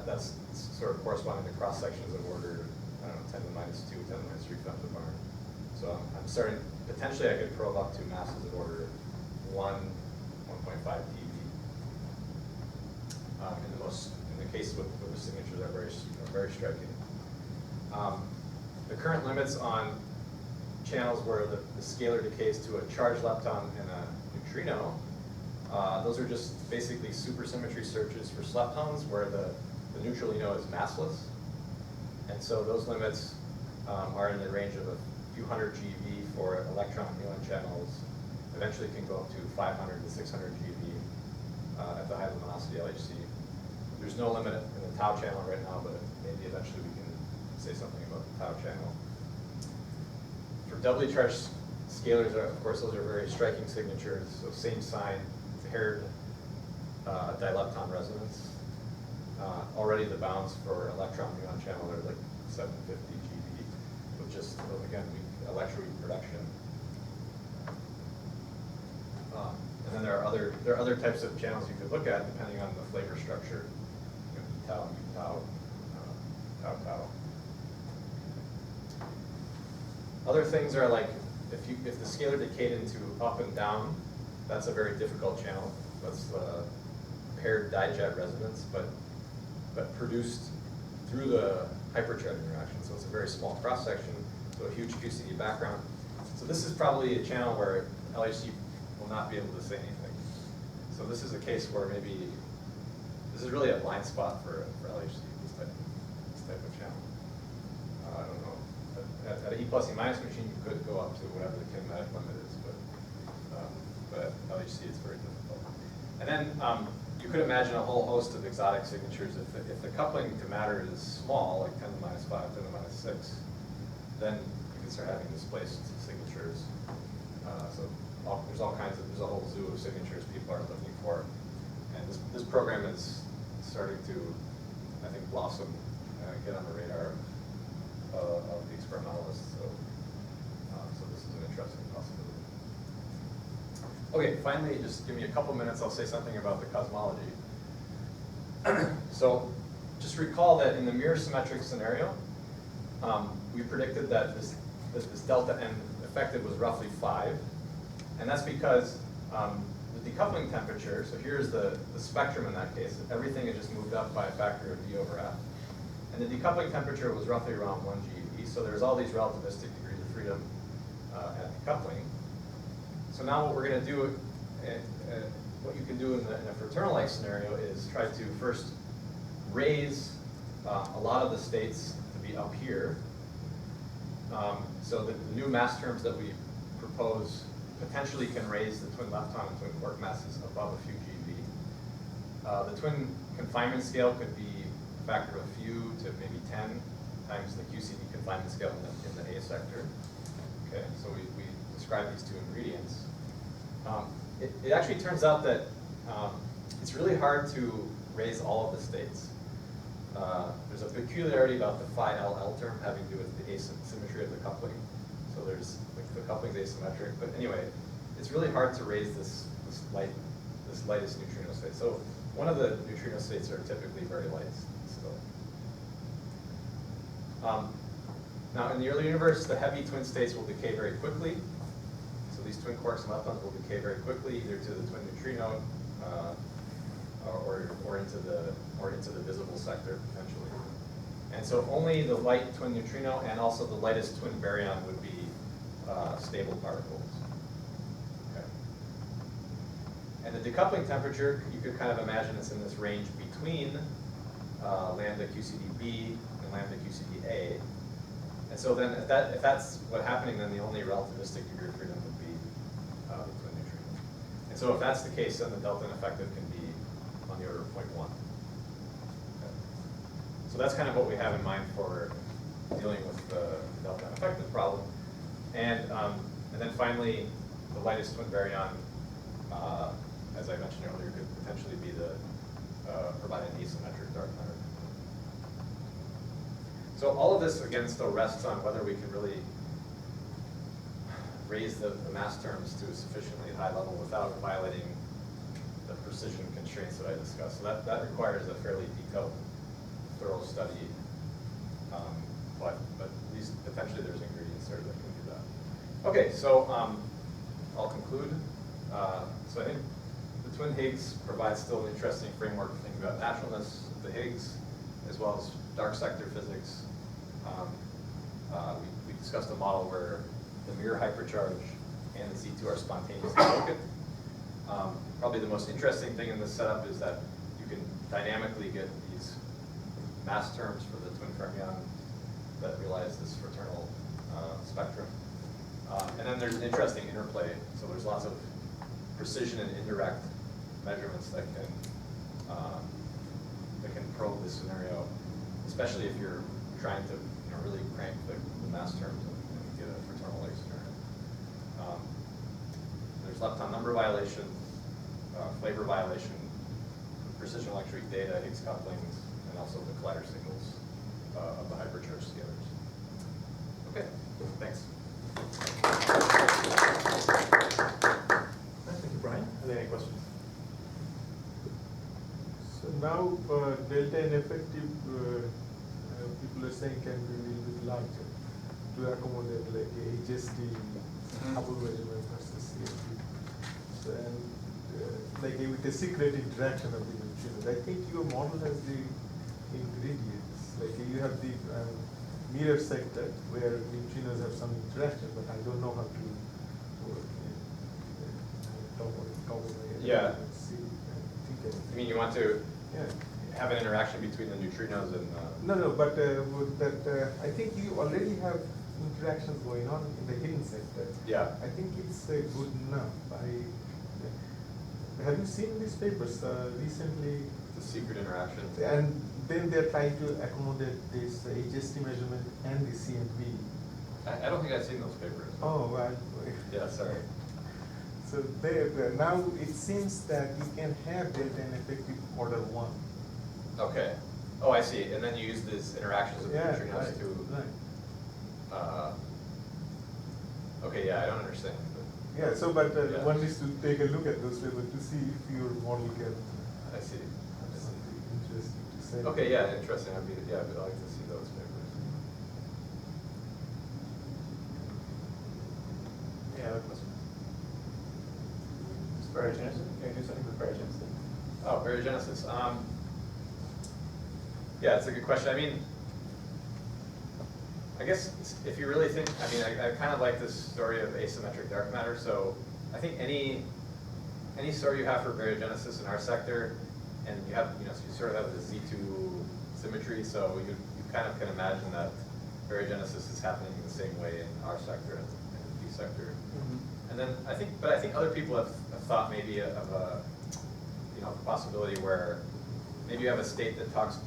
that's sort of corresponding to cross sections of order, I don't know, 10 to the minus 2, 10 to the minus 3 femtobarn. So I'm starting, potentially I could probe up to masses of order 1, 1.5 TeV. In the case with the signatures are very striking. The current limits on channels where the scalar decays to a charged lepton and a neutrino, those are just basically supersymmetry searches for leptons where the neutralino is massless. And so those limits are in the range of a few hundred GeV for electron-muon channels. Eventually can go up to 500 to 600 GeV at the high luminosity LHC. There's no limit in the tau channel right now, but maybe eventually we can say something about the tau channel. For doubly charged scalars, of course, those are very striking signatures. So same sign, paired dilepton resonance. Already the bounds for electron-muon channel are like 750 GeV, with just, again, weak electroweak production. And then there are other types of channels you could look at depending on the flavor structure. Tau, tau, tau. Other things are like if the scalar decayed into up and down, that's a very difficult channel. That's paired dijet resonance, but produced through the hypercharge interaction. So it's a very small cross section, so a huge QCD background. So this is probably a channel where LHC will not be able to say anything. So this is a case where maybe this is really a blind spot for LHC, this type of channel. I don't know. At an E plus E minus machine, you could go up to whatever the kinematic limit is, but at LHC it's very difficult. And then you could imagine a whole host of exotic signatures. If the coupling to matter is small, like 10 to the minus 5, 10 to the minus 6, then you can start having displaced signatures. There's a whole zoo of signatures people are looking for. And this program is starting to, I think, blossom, get on the radar of the experimentalists. So this is an interesting possibility. Okay, finally, just give me a couple minutes, I'll say something about the cosmology. So just recall that in the mirror symmetric scenario, we predicted that this delta n effective was roughly 5. And that's because the decoupling temperature, so here's the spectrum in that case, everything is just moved up by a factor of d over f. And the decoupling temperature was roughly around 1 GeV, so there's all these relativistic degrees of freedom at decoupling. So now what we're going to do, what you can do in a fraternal-like scenario is try to first raise a lot of the states to be up here, so that the new mass terms that we propose potentially can raise the twin lepton and twin quark masses above a few GeV. The twin confinement scale could be a factor of a few to maybe 10 times the QCD confinement scale in the A sector. Okay, so we describe these two ingredients. It actually turns out that it's really hard to raise all of the states. There's a peculiarity about the phi LL term having to do with the asymmetry of the coupling. So there's the coupling's asymmetric, but anyway, it's really hard to raise this lightest neutrino state. So one of the neutrino states are typically very light still. Now in the early universe, the heavy twin states will decay very quickly. these twin quarks and leptons will decay very quickly, either to the twin neutrino or into the visible sector potentially. And so only the light twin neutrino and also the lightest twin baryon would be stable particles. Okay. And the decoupling temperature, you could kind of imagine it's in this range between lambda QCD-B and lambda QCD-A. And so then if that's what's happening, then the only relativistic degree of freedom would be the twin neutrino. And so if that's the case, then the delta effective can be on the order of 0.1. Okay. So that's kind of what we have in mind for dealing with the delta effective problem. And then finally, the lightest twin baryon, as I mentioned earlier, could potentially be provide an asymmetric dark matter. So all of this, again, still rests on whether we can really raise the mass terms to a sufficiently high level without violating the precision constraints that I discussed. So that requires a fairly detailed, thorough study. But at least potentially there's ingredients there that can do that. Okay, so I'll conclude. So I think the twin Higgs provides still an interesting framework to think about naturalness of the Higgs, as well as dark sector physics. We discussed a model where the mirror hypercharge and the Z2 are spontaneously broken. Probably the most interesting thing in this setup is that you can dynamically get these mass terms for the twin fermion that realize this fraternal spectrum. And then there's an interesting interplay. So there's lots of precision and indirect measurements that can probe this scenario, especially if you're trying to really crank the mass terms and get a fraternal like scenario. There's lepton number violation, flavor violation, precision electric data, Higgs couplings, and also the collider signals of the hypercharge scalars. Okay, thanks. Thank you, Brian. Are there any questions? So now delta and effective people are saying can be a little bit larger to accommodate like a HSD Hubble measurement versus CFD. So, and like with a secret interaction of the neutrinos. I think your model has the ingredients. Like you have the mirror sector where neutrinos have some interaction, but I don't know how to work Yeah. see and think of it. You mean you want to Yeah. have an interaction between the neutrinos and No, but I think you already have interactions going on in the hidden sector. yeah. I think it's good enough. Have you seen these papers recently? The secret interaction. And then they're trying to accommodate this HST measurement and the CMB. I don't think I've seen those papers. Oh, well. Yeah, sorry. So now it seems that you can have delta and effective order 1. Okay. Oh, I see. And then you use these interactions with the Yeah, neutrinos right, to. right. Okay, yeah, I don't understand. But Yeah, so but Yeah. one needs to take a look at those papers to see if your model can I see. have something interesting to say. Okay, yeah, interesting. I'd like to see those papers. Any other questions? Baryogenesis? Can you do something with baryogenesis? Oh, baryogenesis. Yeah, it's a good question. I mean, I guess if you really think, I kind of like this story of asymmetric dark matter. So I think any story you have for baryogenesis in our sector, and you have, so you sort of have the Z2 symmetry. So you kind of can imagine that baryogenesis is happening the same way in our sector and in the B sector. And then I think other people have thought maybe of a possibility where maybe you have a state that talks to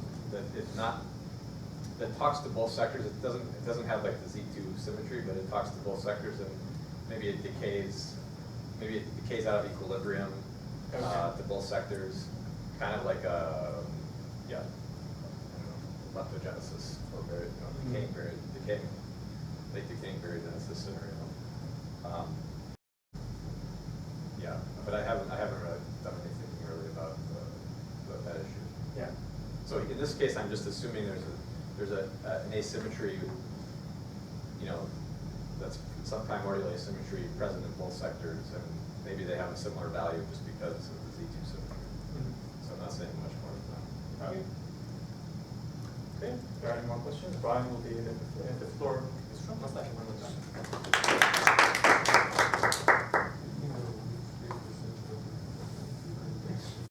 both sectors. It doesn't have like the Z2 symmetry, but it talks to both sectors, and maybe it decays out of equilibrium to both sectors, kind of like a leptogenesis or decaying baryogenesis scenario. Yeah, but I haven't really done anything really about that issue. Yeah. So in this case, I'm just assuming there's an asymmetry, that's that's some primordial asymmetry present in both sectors, and maybe they have a similar value just because of the Z2 symmetry. So I'm not saying much more than that. Okay. Okay, if there are any more questions, Brian will be at the floor. One second, one more time.